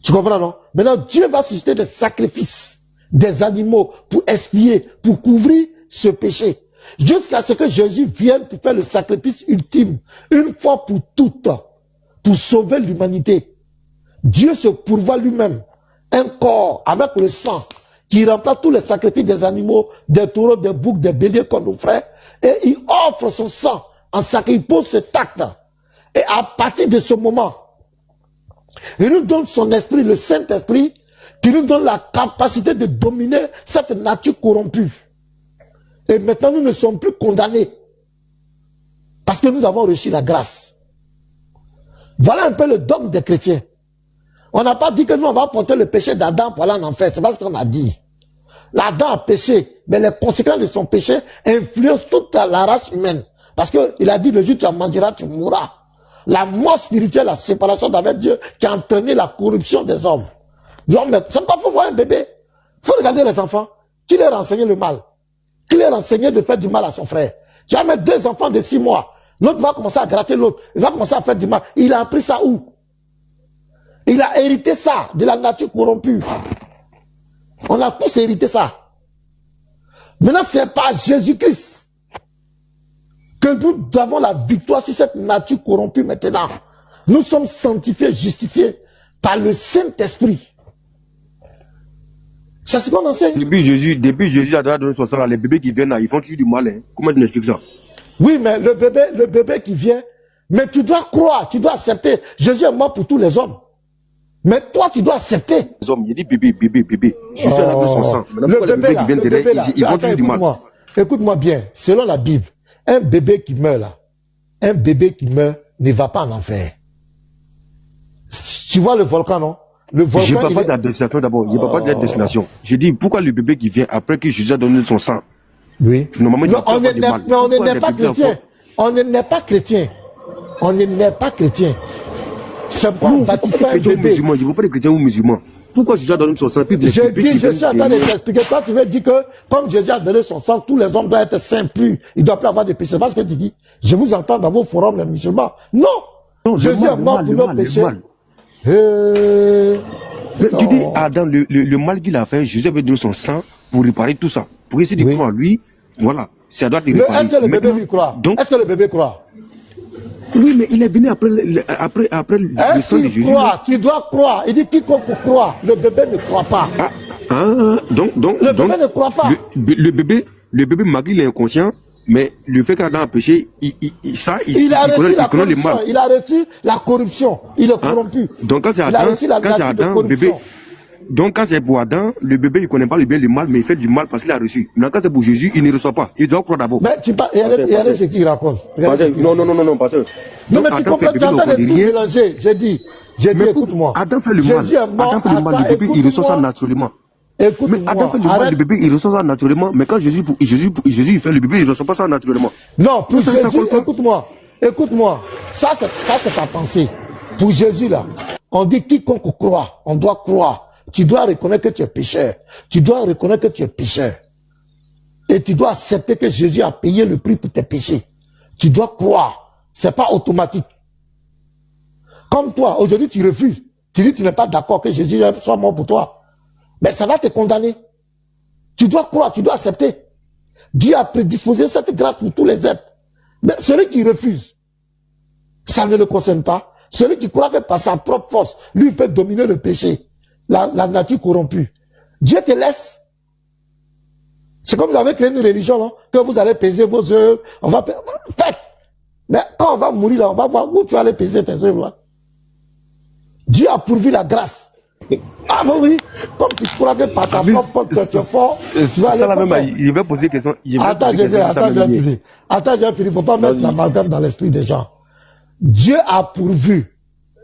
Tu comprends, non? Maintenant, Dieu va susciter des sacrifices, des animaux pour expier, pour couvrir ce péché. Jusqu'à ce que Jésus vienne pour faire le sacrifice ultime, une fois pour toutes, pour sauver l'humanité. Dieu se pourvoit lui-même un corps avec le sang qui remplace tous les sacrifices des animaux, des taureaux, des boucs, des béliers qu'on nous ferait, et il offre son sang en sacrifice pour cet acte. Et à partir de ce moment, il nous donne son esprit, le Saint-Esprit, qui nous donne la capacité de dominer cette nature corrompue. Et maintenant, nous ne sommes plus condamnés. Parce que nous avons reçu la grâce. Voilà un peu le dogme des chrétiens. On n'a pas dit que nous, on va porter le péché d'Adam pour aller en enfer. C'est pas ce qu'on a dit. L'Adam a péché, mais les conséquences de son péché influencent toute la race humaine. Parce qu'il a dit, le jour où tu en mangeras, tu mourras. La mort spirituelle, la séparation d'avec Dieu, qui a entraîné la corruption des hommes. C'est pas pour voir un bébé. Il faut regarder les enfants. Qui leur a enseigné le mal? Qui leur a enseigné de faire du mal à son frère? Tu vas mettre 2 enfants de 6 mois. L'autre va commencer à gratter l'autre. Il va commencer à faire du mal. Il a appris ça où? Il a hérité ça de la nature corrompue. On a tous hérité ça. Maintenant, c'est par Jésus-Christ que nous avons la victoire sur cette nature corrompue maintenant. Nous sommes sanctifiés, justifiés par le Saint-Esprit. C'est ce qu'on enseigne. Depuis Jésus a donné son sang, les bébés qui viennent là, ils font toujours du mal. Hein. Comment tu expliques ça? Oui, mais le bébé qui vient, mais tu dois croire, tu dois accepter. Jésus est mort pour tous les hommes. Mais toi, tu dois accepter. Les hommes, il dit bébé. Jésus a donné son sang. Maintenant, le bébé, les bébés qui viennent derrière, ils font toujours du mal. Écoute-moi bien, selon la Bible, un bébé qui meurt là, un bébé qui meurt ne va pas en enfer. Tu vois le volcan, non? Le volcan. Je ne parle pas de la destination d'abord, je ne parle pas de la destination. Je dis, pourquoi le bébé qui vient après que Jésus a donné son sang? Oui. Normalement, il on n'est pas chrétien. On n'est pas chrétien. On n'est pas chrétien. C'est pas baptiser un bébé. Je ne veux pas de chrétiens ou musulmans. Pourquoi Jésus a donné son sang? Je suis en train de t'expliquer. Toi, tu veux dire que, comme Jésus a donné son sang, tous les hommes doivent être saints, purs. Ils ne doivent plus avoir de péchés. C'est pas ce que tu dis. Je vous entends dans vos forums, les musulmans. Non, Jésus est mort pour nos péchés. Tu dis, Adam, le mal qu'il a fait, Jésus avait donné son sang pour réparer tout ça. Pour essayer de croire, lui, voilà, ça doit être réparé. Est-ce que le bébé lui croit? Est-ce que le bébé croit? Oui, mais il est venu après le sang de Jésus. Tu dois croire. Il dit quiconque croit. Le bébé ne croit pas. Donc, le bébé ne croit pas. Le bébé, malgré il est inconscient, mais le fait qu'Adam a péché, il a reçu le mal. Il a reçu la corruption. Il est corrompu. Donc quand c'est Adam, le bébé. Donc quand c'est pour Adam, le bébé il ne connaît pas le bien le mal, mais il fait du mal parce qu'il a reçu. Mais quand c'est pour Jésus, il ne reçoit pas. Il doit croire d'abord. Mais tu parles, regardez ce qu'il raconte. Non, pasteur. Non, mais tu comprends, tu es en train de tout mélanger. J'ai dit, écoute-moi. Adam fait le mal. Adam fait le mal, le bébé il reçoit ça naturellement. Écoute-moi. Mais Adam fait le mal, le bébé il reçoit ça naturellement. Mais quand Jésus il fait le bébé, il ne reçoit pas ça naturellement. Non, pour Jésus, écoute-moi. Ça c'est ta pensée. Pour Jésus là, on dit quiconque croit, on doit croire. Tu dois reconnaître que tu es pécheur. Tu dois reconnaître que tu es pécheur. Et tu dois accepter que Jésus a payé le prix pour tes péchés. Tu dois croire. C'est pas automatique. Comme toi, aujourd'hui tu refuses. Tu dis que tu n'es pas d'accord que Jésus soit mort pour toi. Mais ça va te condamner. Tu dois croire, tu dois accepter. Dieu a prédisposé cette grâce pour tous les êtres. Mais celui qui refuse, ça ne le concerne pas. Celui qui croit que par sa propre force, lui peut dominer le péché. La nature corrompue. Dieu te laisse. C'est comme vous avez créé une religion, non? Que vous allez peser vos œuvres. Faites. Mais quand on va mourir là, on va voir où tu vas aller peser tes œuvres là. Dieu a pourvu la grâce Ah bon, oui. Comme tu crois que par ta propre porte que tu es fort, tu vas aller. Il va poser question. Attends, j'ai fini. Attends, j'ai fini. Il ne faut pas mettre l'amalgame dans l'esprit des gens. Dieu a pourvu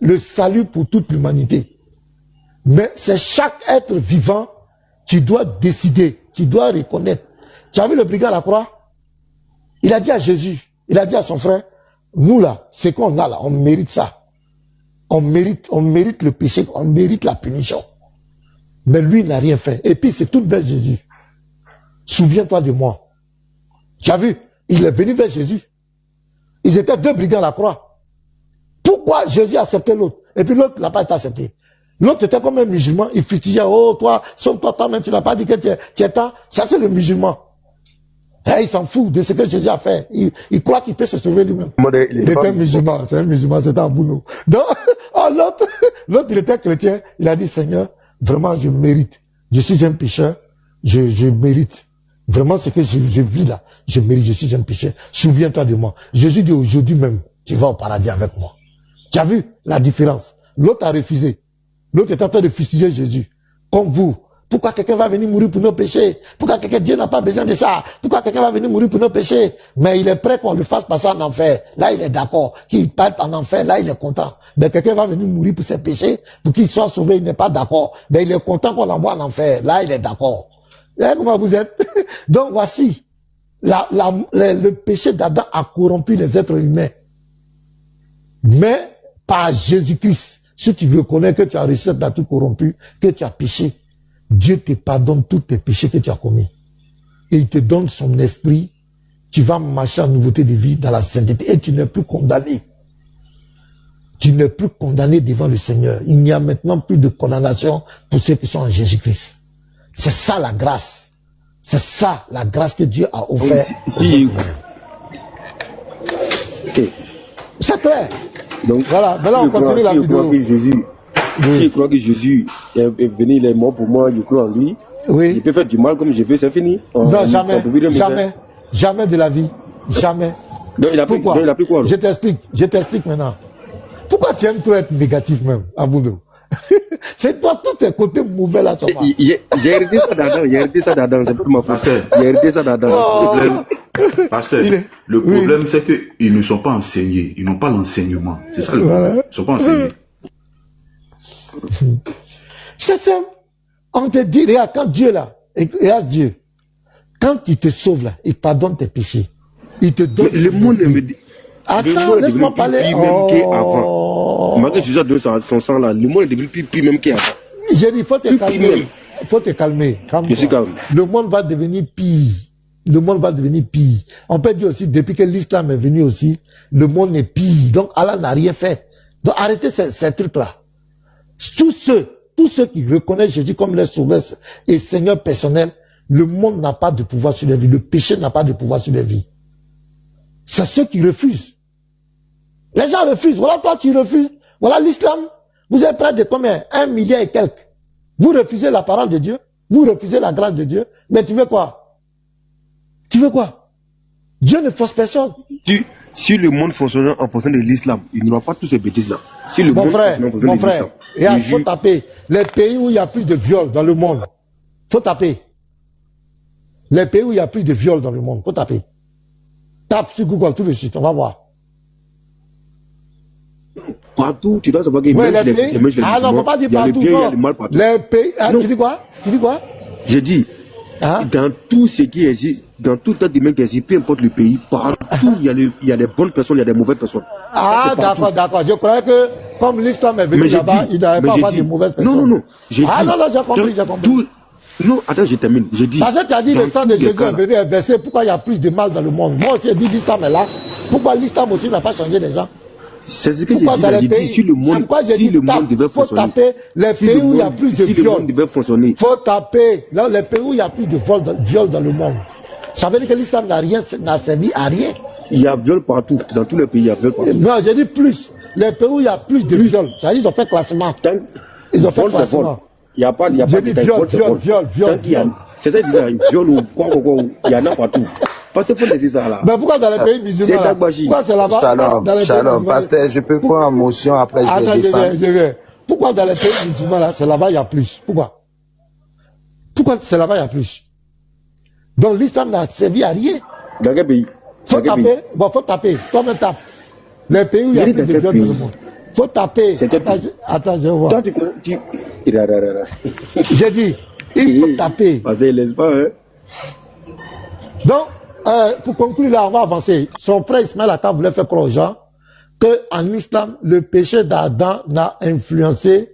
le salut pour toute l'humanité. Mais c'est chaque être vivant qui doit décider, qui doit reconnaître. Tu as vu le brigand à la croix? Il a dit à Jésus, il a dit à son frère, nous là, ce qu'on a là, on mérite ça. On mérite le péché, on mérite la punition. Mais lui, il n'a rien fait. Et puis, c'est tout vers Jésus. Souviens-toi de moi. Tu as vu? Il est venu vers Jésus. Ils étaient deux brigands à la croix. Pourquoi Jésus a accepté l'autre? Et puis l'autre n'a pas été accepté. L'autre était comme un musulman. Il fusillait, oh toi, sauve-toi toi-même, tu n'as pas dit que tu es temps. Ça, c'est le musulman. Et il s'en fout de ce que Jésus a fait. Il croit qu'il peut se sauver lui-même. Il était musulman, c'est un musulman, c'était un boulot. Donc, l'autre, il était chrétien. Il a dit, Seigneur, vraiment, je mérite. Je suis un pécheur, je mérite. Vraiment, ce que je vis là, je mérite, je suis un pécheur. Souviens-toi de moi. Jésus dit aujourd'hui même, tu vas au paradis avec moi. Tu as vu la différence? L'autre a refusé. L'autre est en train de fusiller Jésus. Comme vous. Pourquoi quelqu'un va venir mourir pour nos péchés? Pourquoi Dieu n'a pas besoin de ça? Pourquoi quelqu'un va venir mourir pour nos péchés? Mais il est prêt qu'on le fasse passer en enfer. Là, il est d'accord. Qu'il parte en enfer, là, il est content. Mais quelqu'un va venir mourir pour ses péchés, pour qu'il soit sauvé, il n'est pas d'accord. Mais il est content qu'on l'envoie en enfer. Là, il est d'accord. Comment vous êtes? Donc, voici. Le péché d'Adam a corrompu les êtres humains. Mais, par Jésus-Christ, si tu reconnais que tu as réussi à tout corrompu, que tu as péché, Dieu te pardonne tous tes péchés que tu as commis. Et il te donne son esprit. Tu vas marcher en nouveauté de vie dans la sainteté. Et tu n'es plus condamné. Tu n'es plus condamné devant le Seigneur. Il n'y a maintenant plus de condamnation pour ceux qui sont en Jésus-Christ. C'est ça la grâce. C'est ça la grâce que Dieu a offerte. C'est clair. Donc, voilà, maintenant on continue la vidéo. Si je crois que Jésus est venu, il est mort pour moi, je crois en lui. Oui. Je peux faire du mal comme je veux, c'est fini. Non, jamais de la vie. Jamais. Donc, il a pris quoi? Je t'explique maintenant. Pourquoi tu aimes trop être négatif même, Aboudo? C'est toi, tous tes côtés mauvais là, J'ai hérité ça d'Adam, c'est pas de ma faute. J'ai hérité ça d'Adam. Pasteur, le problème c'est qu'ils ne sont pas enseignés, ils n'ont pas l'enseignement. C'est ça le problème. Ils ne sont pas enseignés. C'est simple. On te dit, regarde, quand Dieu là, regarde Dieu, quand il te sauve là, il pardonne tes péchés. Il te donne. Mais le monde me dit. Attends, laisse-moi parler. Malgré Jésus a donné son sang là, le monde est devenu pire même qu'avant. J'ai dit, il faut te calmer. Il faut te calmer. Je suis calme. Le monde va devenir pire. Le monde va devenir pire. On peut dire aussi, depuis que l'islam est venu aussi, le monde est pire. Donc Allah n'a rien fait. Donc arrêtez ces trucs-là. Tous ceux qui reconnaissent Jésus comme leur sauveur et Seigneur personnel, le monde n'a pas de pouvoir sur leur vie. Le péché n'a pas de pouvoir sur leur vie. C'est ceux qui refusent. Les gens refusent. Voilà toi, tu refuses. Voilà l'islam. Vous êtes près de combien? 1 milliard et quelques. Vous refusez la parole de Dieu. Vous refusez la grâce de Dieu. Mais tu veux quoi? Tu veux quoi? Dieu ne force personne. Si le monde fonctionnait en fonction de l'islam, il n'y aura pas tous ces bêtises-là. Si mon frère, il faut taper. Les pays où il n'y a plus de viol dans le monde, faut taper. Les pays où il n'y a plus de viol dans le monde, faut taper. Tape sur Google tout de suite, on va voir. Partout, tu dois savoir qu'il y a des pays. Ah non, on ne peut pas dire partout. Les pays. Ah, tu dis quoi? Tu dis quoi? J'ai dit, dans tout ce qui existe, dans tout être humain qui existe, peu importe le pays, partout il y a des bonnes personnes, il y a des mauvaises personnes. Ah, d'accord. Je croyais que comme l'islam est venu là-bas, il n'avait pas avoir de mauvaises personnes. Non. J'ai compris. Non, attends, je termine. J'ai dit. Parce que tu as dit le sang de Jésus est venu verser, pourquoi il y a plus de mal dans le monde? Moi aussi, j'ai dit l'islam est là. Pourquoi l'islam aussi n'a pas changé les gens? C'est ce que j'ai dit. Si le monde devait fonctionner. Faut taper les pays où il y a plus de viol. Si le monde devait fonctionner. Faut taper les pays où il y a plus de viol dans le monde. Ça veut dire que l'islam n'a servi à rien. Il y a viol partout. Dans tous les pays, il y a viol partout. Non, j'ai dit plus. Les pays où il y a plus de viol. Ça veut dire qu'ils ont fait classement. Ils ont fait classement. Il n'y a pas de viol. C'est ça, il y a viol ou quoi, il y en a partout. Parce qu'il faut laisser ça là. Mais pourquoi dans les pays musulmans là? Pourquoi c'est là-bas? Shalom, pasteur, je peux prendre en motion après je vais descendre. Pourquoi dans les pays musulmans, là, c'est là-bas, il y a plus? Pourquoi c'est là-bas, il y a plus? Donc l'islam n'a servi à rien. Dans quel pays? Faut taper. Bon, faut taper. Toi-même tape. Les pays où il y a plus de viol dans le monde. Faut taper. Attends, je vois. Toi, J'ai dit, il faut taper. Parce qu'il laisse pas, hein. Donc, pour conclure là, on va avancer. Son frère Ismaël Aka voulait faire croire aux gens qu'en islam, le péché d'Adam n'a influencé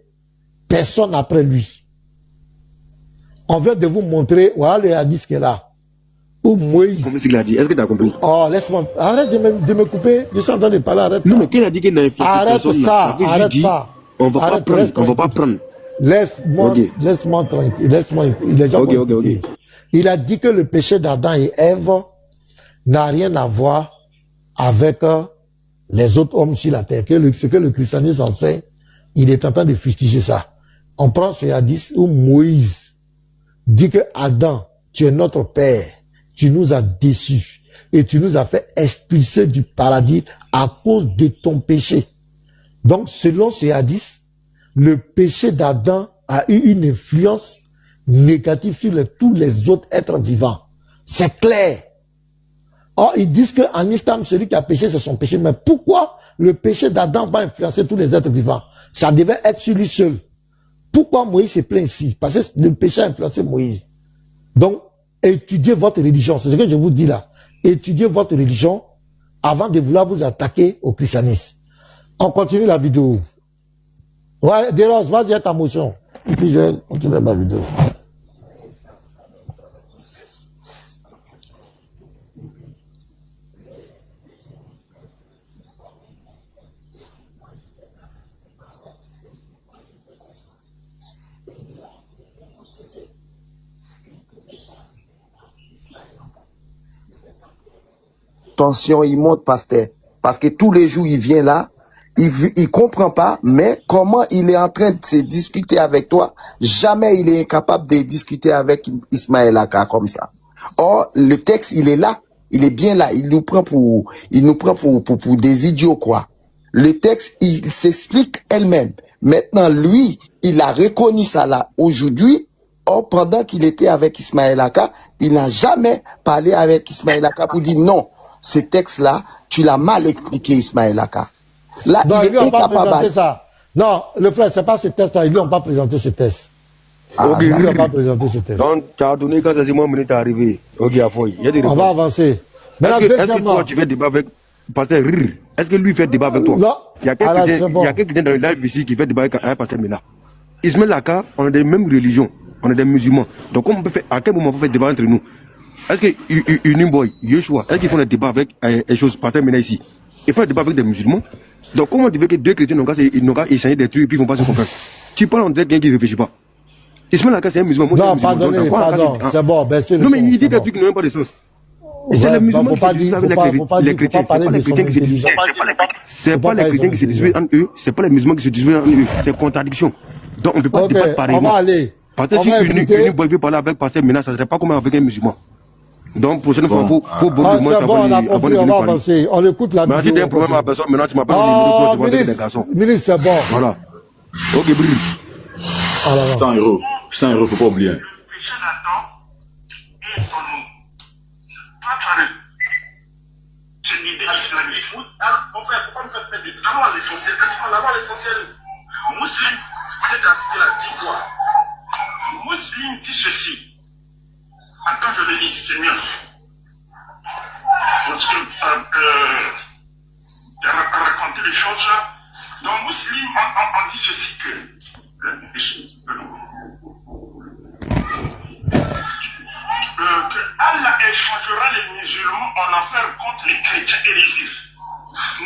personne après lui. On vient de vous montrer, voilà le hadith qui est là. Où Moïse. Comment est-ce qu'il a dit? Est-ce que tu as compris? Oh, laisse-moi. Arrête de me couper. Je suis en train de parler. Arrête. Non, mais qui a dit qu'il n'a influencé personne? Arrête ça. On va pas prendre. On va pas prendre. Laisse-moi tranquille. Laisse-moi. Ok. Il a dit que le péché d'Adam et Ève n'a rien à voir avec les autres hommes sur la terre. Ce que le christianisme enseigne, il est en train de fustiger ça. On prend ce hadith où Moïse dit que Adam, tu es notre père, tu nous as déçus et tu nous as fait expulser du paradis à cause de ton péché. Donc, selon ce hadith, le péché d'Adam a eu une influence négative sur tous les autres êtres vivants. C'est clair. Or, ils disent qu'en islam, celui qui a péché, c'est son péché. Mais pourquoi le péché d'Adam va influencer tous les êtres vivants? Ça devait être sur lui seul. Pourquoi Moïse se plaint ici? Parce que le péché a influencé Moïse. Donc, étudiez votre religion. C'est ce que je vous dis là. Étudiez votre religion avant de vouloir vous attaquer au christianisme. On continue la vidéo. Ouais, Deros, vas-y à ta motion. Et puis je continue ma vidéo. Tension, il monte, pasteur. Parce que tous les jours, il vient là, il comprend pas, mais comment il est en train de se discuter avec toi, jamais il est incapable de discuter avec Ismaël Aka comme ça. Or, le texte, il est là, il est bien là, il nous prend pour des idiots, quoi. Le texte, il s'explique elle-même. Maintenant, lui, il a reconnu ça là aujourd'hui. Or, pendant qu'il était avec Ismaël Aka, il n'a jamais parlé avec Ismaël Aka pour dire non. Ce texte-là, tu l'as mal expliqué, Ismaël Aka. Là, non, il est incapable. Ça. Non, le frère, c'est pas ce test-là. Ils lui ont pas présenté ce test. Ok, ils lui ont pas présenté ce test. Donc, tu as donné quand c'est moi qui est arrivé. Ok, à fond. On va avancer. Est-ce que toi, tu fais débat avec Pasteur Rire? Est-ce que lui fait débat avec toi? Non. Il y a quelqu'un dans le live ici qui fait débat avec Pasteur Mena. Ismaël Aka, on a des mêmes religions. On est des musulmans. Donc, à quel moment on peut faire débat entre nous? Est-ce que Unimboy, Yeshua, est-ce qu'ils font des débats avec les choses Pasteur Mena ici? Ils font des débats avec des musulmans. Donc, comment tu veux que deux chrétiens n'ont qu'à échanger des trucs et puis ils ne vont pas se comprendre? Tu parles en disant quelqu'un qui ne réfléchit pas. Ismaël Aka, c'est un musulman. Non, pardon, c'est bon. Non, mais il dit des trucs qui n'ont même pas de sens. C'est les musulmans qui se disputent avec les chrétiens. C'est pas les chrétiens qui se disputent entre eux. C'est pas les musulmans qui se disputent entre eux. C'est contradiction. Donc, on ne peut pas débattre pareillement. On va aller. Parce que si Unimboy veut parler avec Pasteur Mena, ça ne serait pas comme avec un musulman. Donc, prochaine fois, il faut beaucoup moins savoir avant de va avancer. On écoute la vidéo. Mais si tu as un problème à la personne, maintenant tu m'appelles le numéro, tu vas des garçons. Ministre, c'est bon. Voilà. Ok, brille. 100 euros. 100 euros, faut pas oublier. Le péché d'Adam est en nous. Pas carré. C'est l'idée islamique. Mon frère, faut pas me faire perdre. Allons à l'essentiel. Allons à l'essentiel. Musulman, peut-être à ce qu'il a dit quoi. Musulman dit ceci. Attends, je le dis, c'est mieux. Parce que, il a raconté les choses. Donc, Musulman, on dit ceci que Allah échangera les musulmans en affaire contre les chrétiens et les juifs.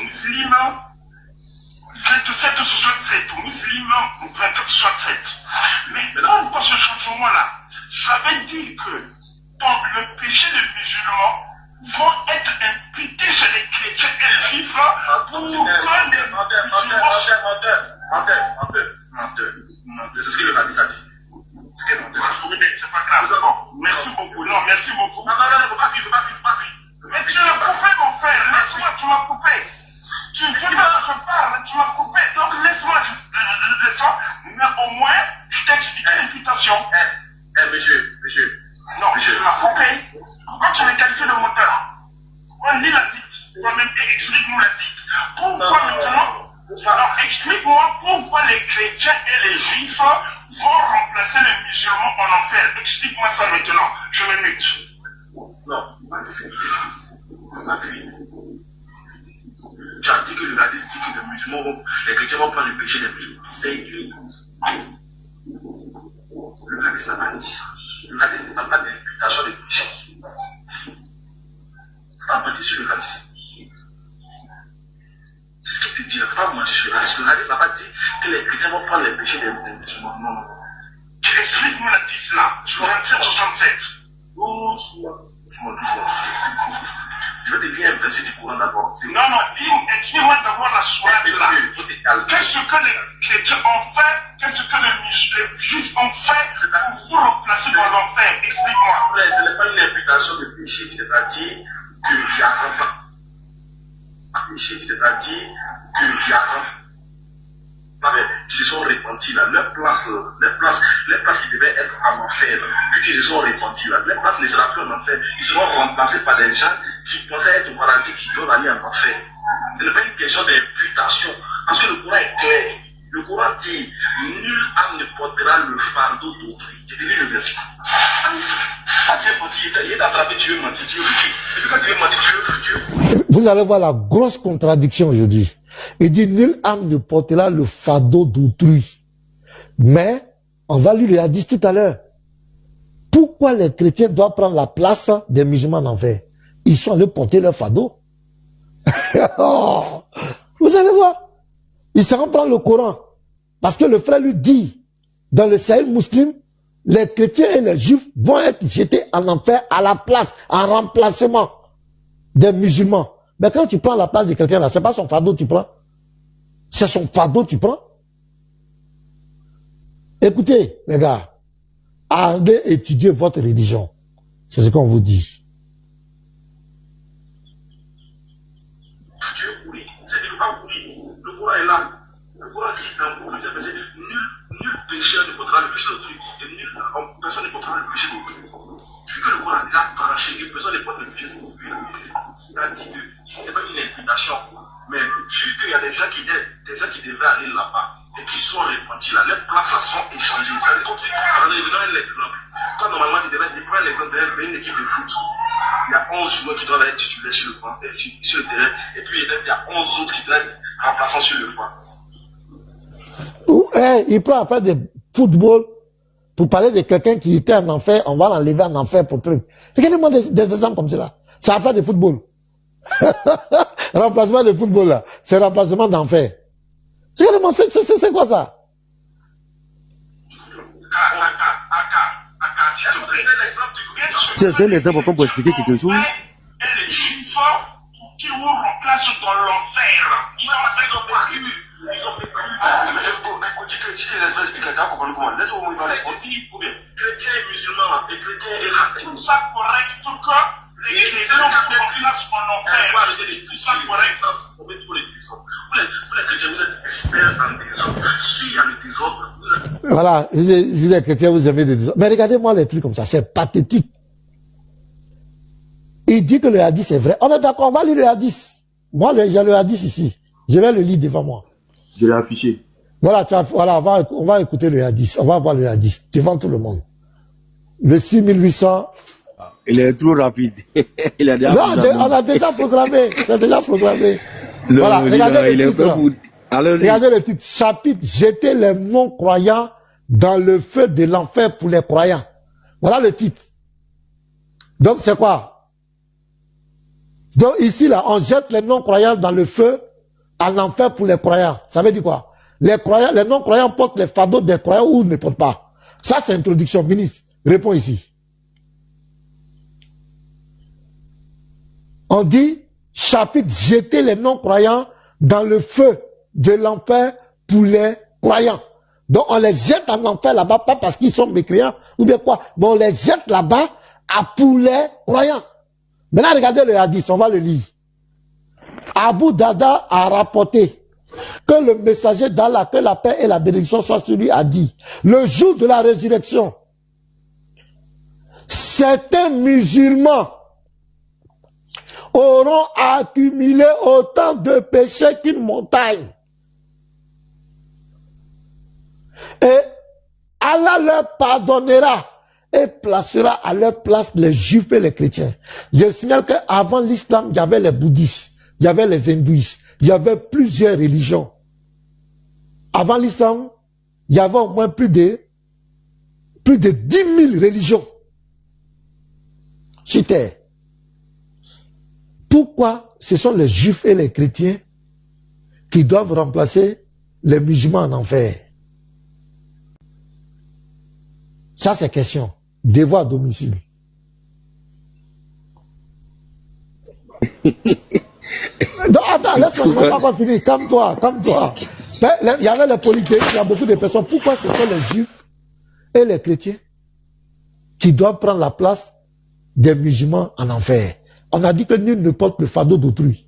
Musulmans 27-67, musulmans 27-67. Mais dans ce changement-là, ça veut dire que le péché des musulmans vont être imputés chez les chrétiens et les juifs pour que les musulmans... C'est ce que le hadith a dit. C'est pas grave. Merci beaucoup. Non, merci beaucoup. Non, pas vite. Mais tu m'as coupé, mon frère. Laisse-moi, tu m'as coupé. Tu veux pas que je parle, tu m'as coupé. Donc laisse-moi ça, mais au moins, je t'ai expliqué l'imputation. Monsieur. Non, je m'as coupé. Pourquoi tu me qualifies de menteur? On lit la dicte. Toi-même, explique-nous la dicte. Pourquoi maintenant? Alors, explique-moi pourquoi les chrétiens et les juifs vont remplacer les musulmans en enfer. Explique-moi ça maintenant. Je me mute. Non, tu as dit que le hadith dit que les musulmans vont, les chrétiens vont prendre le péché des musulmans. C'est écrit. Le hadith n'a pas dit ça. Le hadith n'a pas d'imputation des péchés. Pas mentir sur le hadith. C'est ce qu'il te dit, pas mentir sur le hadith. Le hadith n'a pas dit que les chrétiens vont prendre les péchés des musulmans. Non. Tu expliques-nous la dicte là. 67. Je vais te dire un verset du Coran d'abord. Non, explique-moi d'abord la soirée là. Qu'est-ce que les chrétiens ont fait? Qu'est-ce que les juifs ont fait pour vous remplacer dans l'enfer? Explique-moi. Ce n'est pas une imputation de péché, c'est-à-dire qu'il y a un péché, c'est-à-dire qu'il y a qui se sont repentis là, les places qui devaient être en enfer, puis qui se sont repentis là, les places ne seront plus en enfer, ils seront remplacés par des gens qui pensaient être au paradis, qui doivent aller en enfer. Ce n'est pas une question d'imputation, parce que le Coran est clair. Le Coran dit, nul âme ne portera le fardeau d'autrui. J'ai lu le verset. Quand tu es menti, il est attrapé, tu veux mentir, tu veux fuir. Et puis quand tu veux mentir, tu veux fuir. Vous allez voir la grosse contradiction aujourd'hui. Il dit, nulle âme ne portera le fardeau d'autrui. Mais, on va lire le hadith tout à l'heure. Pourquoi les chrétiens doivent prendre la place des musulmans en enfer? Ils sont allés porter leur fardeau. Oh, vous allez voir. Ils s'en prennent le Coran. Parce que le frère lui dit, dans le Sahel musulman, les chrétiens et les juifs vont être jetés en enfer à la place, en remplacement des musulmans. Mais quand tu prends la place de quelqu'un là, c'est pas son fardeau que tu prends. C'est son fardeau que tu prends. Écoutez, les gars, allez étudier votre religion. C'est ce qu'on vous dit. Tu es pourri. C'est pas pourri. Le Coran est là. Le Coran dit dans le verset, nul pécheur ne portera le péché d'autrui. Et personne ne portera le péché d'autrui. Vu que le Coran est déjà tranché, et personne ne porte le péché d'autrui. C'est-à-dire que ce n'est pas une imputation. Mais vu qu'il y a des gens qui devaient aller là-bas et qui sont repentis là, les places là sont échangées. C'est comme si, je donne l'exemple. Quand normalement tu prends l'exemple d'une équipe de foot, il y a 11 joueurs qui doivent être titulaires sur le terrain, et puis il y a 11 autres qui doivent être remplaçants sur le banc. Il prend à faire des football pour parler de quelqu'un qui était en enfer, on va l'enlever en enfer pour truc. Regardez-moi des exemples comme cela. Ça a fait de football. Remplacement de football là, c'est remplacement d'enfer. Regardez-moi, c'est quoi ça? C'est un exemple pour expliquer quelque chose. Et les juifs qui vous remplacent dans l'enfer. Ils ont chrétiens et musulmans, les chrétiens et tout ça correct, tout cas, les chrétiens vous remplacent en enfer. Tout ça correct. Vous les chrétiens, vous êtes experts en désordre. S'il y a le désordre, voilà, les chrétiens, vous aimez des désordres. Mais regardez-moi les trucs comme ça, c'est pathétique. Il dit que le hadith est vrai. On est d'accord, on va lire le hadith. Moi, j'ai le hadith ici. Je vais le lire devant moi. Je l'ai affiché. Voilà, on va écouter le hadith. On va voir le hadith devant tout le monde. Le 6800. Il est trop rapide. Il a déjà on a déjà programmé. C'est déjà programmé. Voilà, regardez le titre. Regardez le titre. Chapitre, jeter les non-croyants dans le feu de l'enfer pour les croyants. Voilà le titre. Donc c'est quoi? Donc ici là, on jette les non-croyants dans le feu à l'enfer pour les croyants. Ça veut dire quoi? Les non-croyants portent les fardeaux des croyants ou ne portent pas. Ça c'est introduction. Ministre, réponds ici. On dit, chapitre, jeter les non-croyants dans le feu de l'enfer pour les croyants. Donc on les jette en enfer là-bas, pas parce qu'ils sont mécréants, ou bien quoi, mais on les jette là-bas pour les croyants. Maintenant regardez le hadith, on va le lire. Abu Dada a rapporté que le messager d'Allah, que la paix et la bénédiction soient sur lui, a dit, le jour de la résurrection, certains musulmans auront accumulé autant de péchés qu'une montagne. Et Allah leur pardonnera et placera à leur place les juifs et les chrétiens. Je signale qu'avant l'islam, il y avait les bouddhistes, il y avait les hindouistes, il y avait plusieurs religions. Avant l'islam, il y avait au moins plus de 10 000 religions sur terre. Pourquoi ce sont les juifs et les chrétiens qui doivent remplacer les musulmans en enfer? Ça, c'est question. Devoir à domicile. Donc, attends, laisse-moi pas encore finir. Calme-toi, calme-toi. Il y avait les polythéistes, il y a beaucoup de personnes. Pourquoi ce sont les juifs et les chrétiens qui doivent prendre la place des musulmans en enfer? On a dit que nul ne porte le fardeau d'autrui.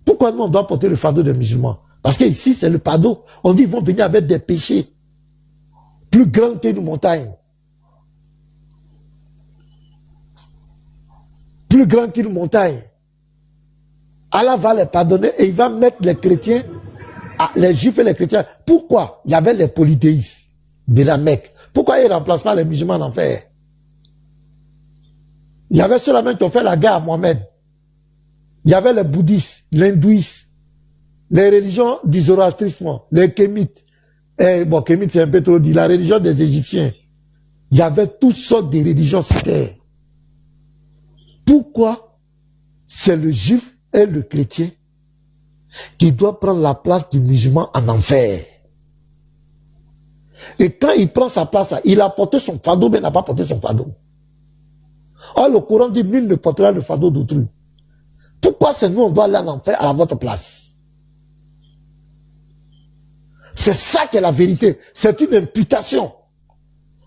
Pourquoi nous on doit porter le fardeau des musulmans? Parce que ici c'est le fardeau. On dit qu'ils vont venir avec des péchés plus grands qu'une montagne. Plus grand qu'une montagne. Allah va les pardonner et il va mettre les chrétiens, les juifs et les chrétiens. Pourquoi? Il y avait les polythéistes de la Mecque. Pourquoi ils ne remplacent pas les musulmans en enfer? Il y avait ceux-là qui ont fait la guerre à Mohamed. Il y avait les bouddhistes, l'hindouisme, les religions du zoroastrisme, les kémites. Bon, kémites c'est un peu trop dit, la religion des Égyptiens. Il y avait toutes sortes de religions sur terre. Pourquoi c'est le juif et le chrétien qui doit prendre la place du musulman en enfer? Et quand il prend sa place, il a porté son fardeau, mais il n'a pas porté son fardeau. Or, le Coran dit, nul ne portera le fardeau d'autrui. Pourquoi c'est nous, on doit aller en enfer à votre place? C'est ça qui est la vérité. C'est une imputation.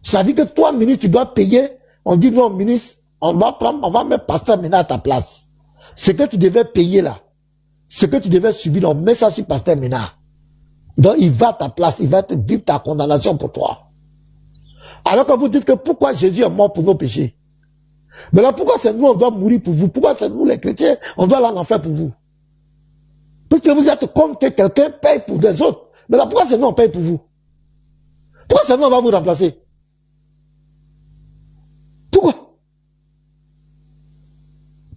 Ça veut dire que toi, ministre, tu dois payer. On dit, non, ministre, on va mettre pasteur Ménard à ta place. Ce que tu devais payer là, ce que tu devais subir, on met ça sur pasteur Ménard. Donc, il va à ta place, il va te vivre ta condamnation pour toi. Alors que vous dites que pourquoi Jésus est mort pour nos péchés? Mais là, pourquoi c'est nous, on doit mourir pour vous? Pourquoi c'est nous, les chrétiens, on doit aller en enfer pour vous? Parce que vous êtes comme que quelqu'un paye pour des autres. Mais là, pourquoi c'est nous, on paye pour vous? Pourquoi c'est nous, on va vous remplacer? Pourquoi?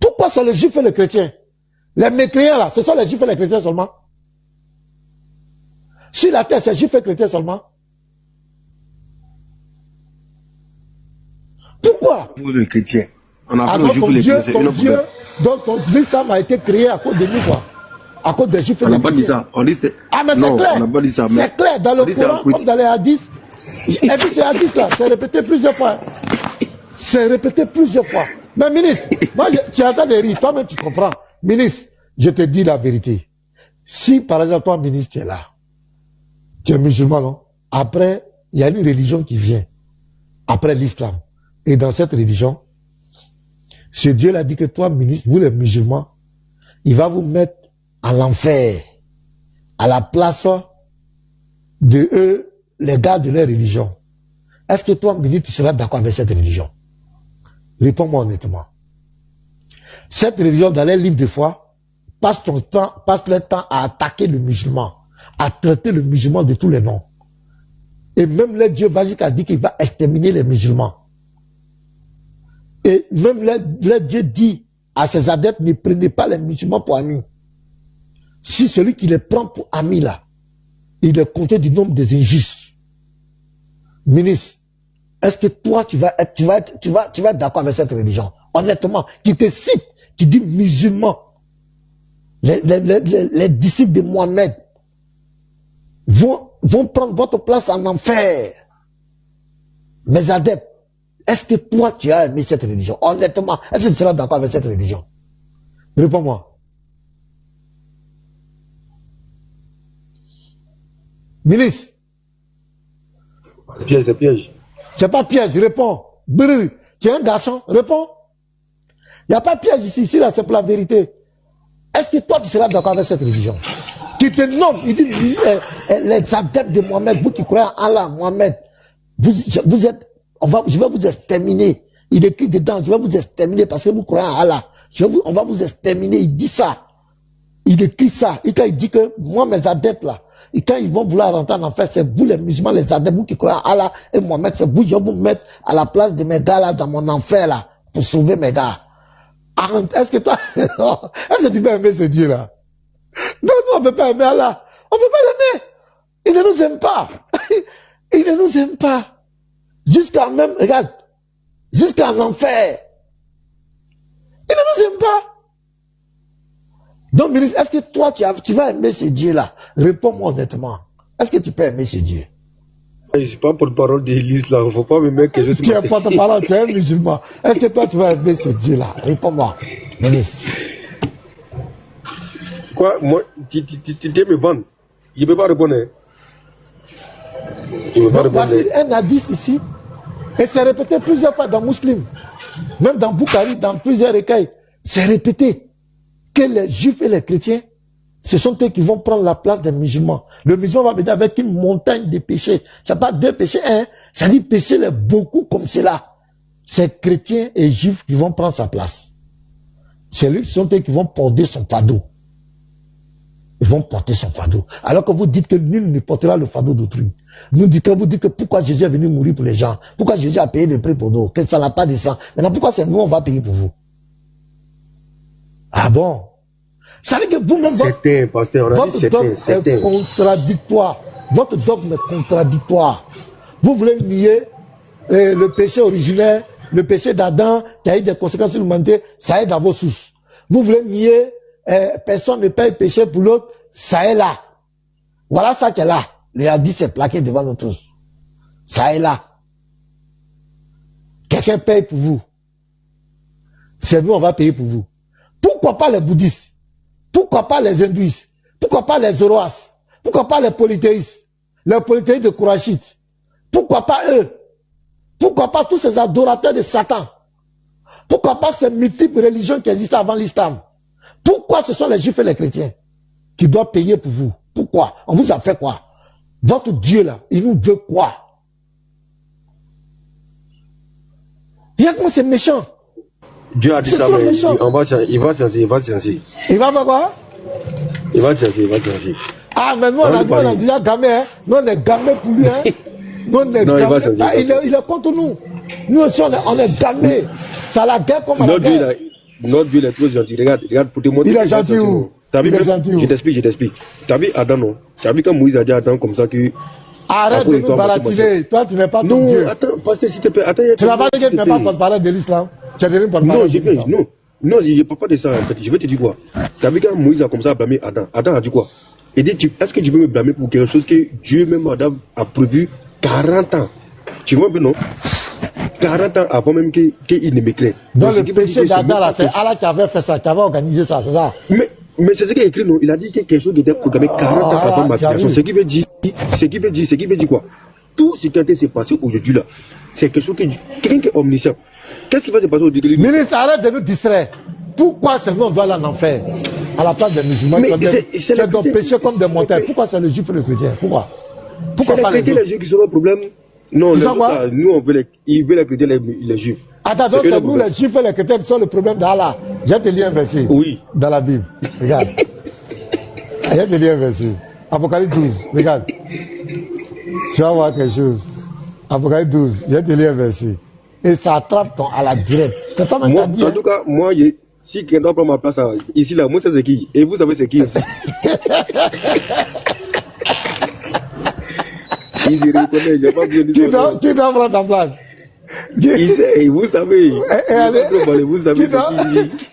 Pourquoi c'est les juifs et les chrétiens? Les mécréants là, ce sont les juifs et les chrétiens seulement? Si la terre, c'est juifs et chrétiens seulement? Pourquoi? Pour les chrétiens. On a alors ton Dieu, donc ton l'islam a été créé à cause de nous, quoi. À cause des juifs et des chrétiens. On n'a pas dit ça. On dit c'est... Ah, mais c'est clair. On n'a pas dit ça. C'est clair. Dans le Coran, comme dans les hadiths. Et puis ces hadiths là, c'est répété plusieurs fois. C'est répété plusieurs fois. Mais ministre, moi, tu es en train de rire. Toi-même, tu comprends. Ministre, je te dis la vérité. Si, par exemple, toi, ministre, tu es là. Tu es musulman, non? Après, il y a une religion qui vient. Après l'islam. Et dans cette religion, ce Dieu l'a dit que toi, ministre, vous les musulmans, il va vous mettre à l'enfer, à la place de eux, les gars de leur religion. Est-ce que toi, ministre, tu seras d'accord avec cette religion? Réponds-moi honnêtement. Cette religion, dans les livres de foi, passe leur temps à attaquer le musulman, à traiter le musulman de tous les noms. Et même le Dieu basique a dit qu'il va exterminer les musulmans. Et même le Dieu dit à ses adeptes, ne prenez pas les musulmans pour amis. Si celui qui les prend pour amis là, il est compté du nombre des injustes. Ministre, est-ce que toi tu vas être d'accord avec cette religion? Honnêtement, qui te cite, qui dit musulmans, les disciples de Mohamed vont prendre votre place en enfer. Mes adeptes, est-ce que toi tu as aimé cette religion? Honnêtement, est-ce que tu seras d'accord avec cette religion? Réponds-moi. Ministre. Piège, c'est piège. C'est pas piège, réponds. Brrr. Tu es un garçon, réponds. Il n'y a pas de piège ici, là c'est pour la vérité. Est-ce que toi tu seras d'accord avec cette religion? qui te nomme, il dit, les adeptes de Mohamed, vous qui croyez en Allah, Mohamed, vous êtes, je vais vous exterminer. Il écrit dedans, je vais vous exterminer parce que vous croyez en Allah. On va vous exterminer, il dit ça. Il écrit ça. Et quand il dit que moi, mes adeptes là, et quand ils vont vouloir rentrer en enfer, c'est vous les musulmans, les adeptes, vous qui croyez en Allah et Mohamed, c'est vous, je vais vous mettre à la place de mes gars là, dans mon enfer là, pour sauver mes gars. Est-ce que toi, est-ce que tu peux aimer ce Dieu là? Non, on ne peut pas aimer Allah. On ne peut pas l'aimer. Il ne nous aime pas. Il ne nous aime pas. Jusqu'à même, regarde, jusqu'à l'enfer. Il ne nous aime pas. Donc, ministre, est-ce que toi, tu vas aimer ce Dieu-là? Réponds-moi honnêtement. Est-ce que tu peux aimer ce Dieu? Je ne suis pas porte-parole de l'Église, là. Il ne faut pas me mettre que je suis... Tu es porte-parole, tu es un musulman. Est-ce que toi, tu vas aimer ce Dieu-là? Réponds-moi, ministre. Quoi? Moi, tu me vendre. Je ne peux pas répondre. Je ne peux pas répondre. Voici un hadith ici. Et c'est répété plusieurs fois dans Muslim. Même dans Bukhari, dans plusieurs recueils. C'est répété que les juifs et les chrétiens, ce sont eux qui vont prendre la place des musulmans. Le musulman va venir avec une montagne de péchés. Ce n'est pas deux péchés, un. Ça dit pécher les beaucoup comme cela. C'est chrétiens et juifs qui vont prendre sa place. C'est lui, ce sont eux qui vont porter son fardeau. Ils vont porter son fardeau. Alors que vous dites que nul ne portera le fardeau d'autrui. Vous dites que pourquoi Jésus est venu mourir pour les gens? Pourquoi Jésus a payé le prix pour nous? Que ça n'a pas de sens. Maintenant, pourquoi c'est nous on va payer pour vous? Ah bon? Ça veut dire que vous-même, votre dogme est contradictoire. Votre dogme est contradictoire. Vous voulez nier le péché originel, le péché d'Adam qui a eu des conséquences sur l'humanité, ça est dans vos sources. Vous voulez nier personne ne paye péché pour l'autre, ça est là. Voilà ça qui est là. Le hadith s'est plaqué devant nous tous. Ça est là. Quelqu'un paye pour vous. C'est nous, on va payer pour vous. Pourquoi pas les bouddhistes? Pourquoi pas les hindouistes? Pourquoi pas les zoroastes? Pourquoi pas les polythéistes? Les polythéistes de Kourachite? Pourquoi pas eux? Pourquoi pas tous ces adorateurs de Satan? Pourquoi pas ces multiples religions qui existaient avant l'islam? Pourquoi ce sont les juifs et les chrétiens qui doivent payer pour vous? Pourquoi? On vous a fait quoi? Votre Dieu là, il nous veut quoi? Regarde comment c'est méchant. Dieu a dit ça, mais il va changer. Il va faire quoi? Il va changer. Ah, mais nous, on a déjà gamé, hein. Nous, on est gamé pour lui, hein. Nous, on est gamé. Il est contre nous. Nous aussi, on est gamé. C'est la guerre comme la guerre. Notre Dieu est trop gentil. Regarde, pour te montrer. Il est gentil où? Je t'explique. Tu as vu Adam, non? Tu as vu quand Moïse a dit à Adam comme ça que... Arrête de nous baratiner. Toi, tu n'es pas ton Dieu. Non, attends, parce que s'il te plaît, attends. Tu n'as pas dit que tu n'es pas porte-parole de l'islam? Tu as dit porte-parole de l'islam? Non, je ne parle pas de ça, en fait. Je vais te dire quoi. Tu as vu quand Moïse a comme ça blâmé Adam. Adam a dit quoi? Il dit, est-ce que tu peux me blâmer pour quelque chose que Dieu même Adam a prévu 40 ans? Tu vois un peu, non? 40 ans avant même qu'il ne m'éclaire. Donc le péché d'Adam, là, c'est Allah qui avait fait ça, qui avait organisé ça, c'est ça? Mais c'est ce qu'il a écrit, non? Il a dit que quelque chose qui était programmé 40 ans avant ma création. Ce qui veut dire quoi? Tout ce qui a été s'est passé aujourd'hui là, c'est quelque chose quelqu'un qui est omniscient. Qu'est-ce qui va se passer aujourd'hui? Ministre, arrête de nous distraire. Pourquoi c'est nous on doit aller en enfer? À la place des musulmans qui doivent pécher comme des montagnes. Pourquoi c'est le juif et le chrétien? Pourquoi pas les chrétiens, les juifs qui sont le problème? Non, nous on veut ils veulent les chrétiens, les juifs. Attends, donc c'est nous les juifs et les chrétiens qui sont le problème d'Allah. Je vais te lire un verset. Oui. Dans la Bible. Regarde. Je vais te lire un verset. Apocalypse 12. Regarde. Tu vas voir quelque chose. Apocalypse 12. Je vais te lire un verset. Et ça attrape ton Allah direct. Moi, en tout cas, moi, si quelqu'un doit prendre ma place ici, là, moi, c'est qui? Et vous savez c'est qui aussi? Qui doit prendre ta place? Vous savez.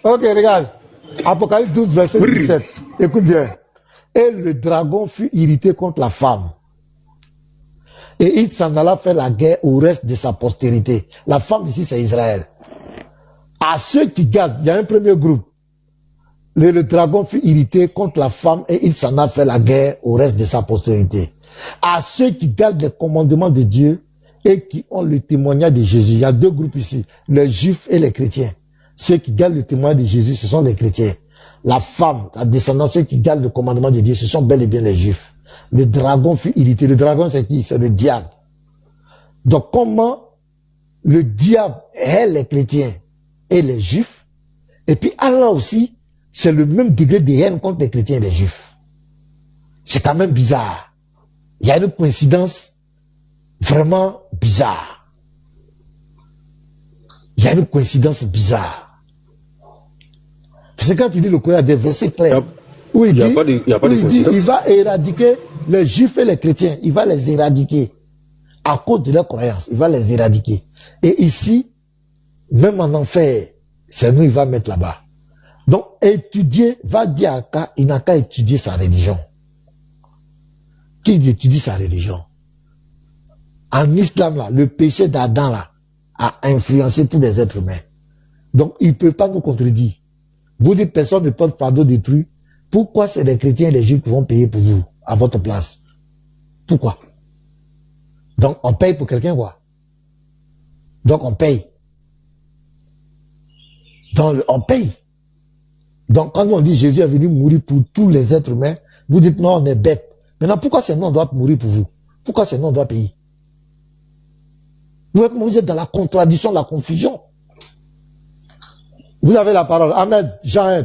Ok, regarde. Apocalypse 12, verset 17. Écoute bien. Et le dragon fut irrité contre la femme. Et il s'en alla faire la guerre au reste de sa postérité. La femme ici, c'est Israël. À ceux qui gardent, il y a un premier groupe. Le dragon fut irrité contre la femme et il s'en a fait la guerre au reste de sa postérité. À ceux qui gardent les commandements de Dieu et qui ont le témoignage de Jésus. Il y a deux groupes ici, les juifs et les chrétiens. Ceux qui gardent le témoignage de Jésus, ce sont les chrétiens. la femme, la descendance qui garde le commandement de Dieu, ce sont bel et bien les Juifs. Le dragon fut irrité. Le dragon, c'est qui? C'est le diable. Donc, comment le diable hait les chrétiens et les Juifs, et puis Allah aussi, c'est le même degré de haine contre les chrétiens et les Juifs. C'est quand même bizarre. Il y a une coïncidence vraiment bizarre. Il y a une coïncidence bizarre. Parce que quand tu lis le Coran, il y a des versets clairs où il dit, il va éradiquer les Juifs et les chrétiens. Il va les éradiquer. À cause de leur croyance, il va les éradiquer. Et ici, même en enfer, c'est nous, il va mettre là-bas. Donc, étudier, va dire à Ka, il n'a qu'à étudier sa religion. Qui étudie sa religion? En islam, là, le péché d'Adam, là, a influencé tous les êtres humains. Donc, il ne peut pas nous contredire. Vous dites, personne ne porte fardeau détruit. Pourquoi c'est les chrétiens et les juifs qui vont payer pour vous, à votre place? Pourquoi? Donc, on paye pour quelqu'un, quoi. Donc, on paye. Donc, on paye. Donc, quand on dit Jésus est venu mourir pour tous les êtres humains, vous dites non, on est bête. Maintenant, pourquoi c'est nous, on doit mourir pour vous? Pourquoi c'est nous, on doit payer? Vous êtes dans la contradiction, la confusion. Vous avez la parole. Ahmed, Jean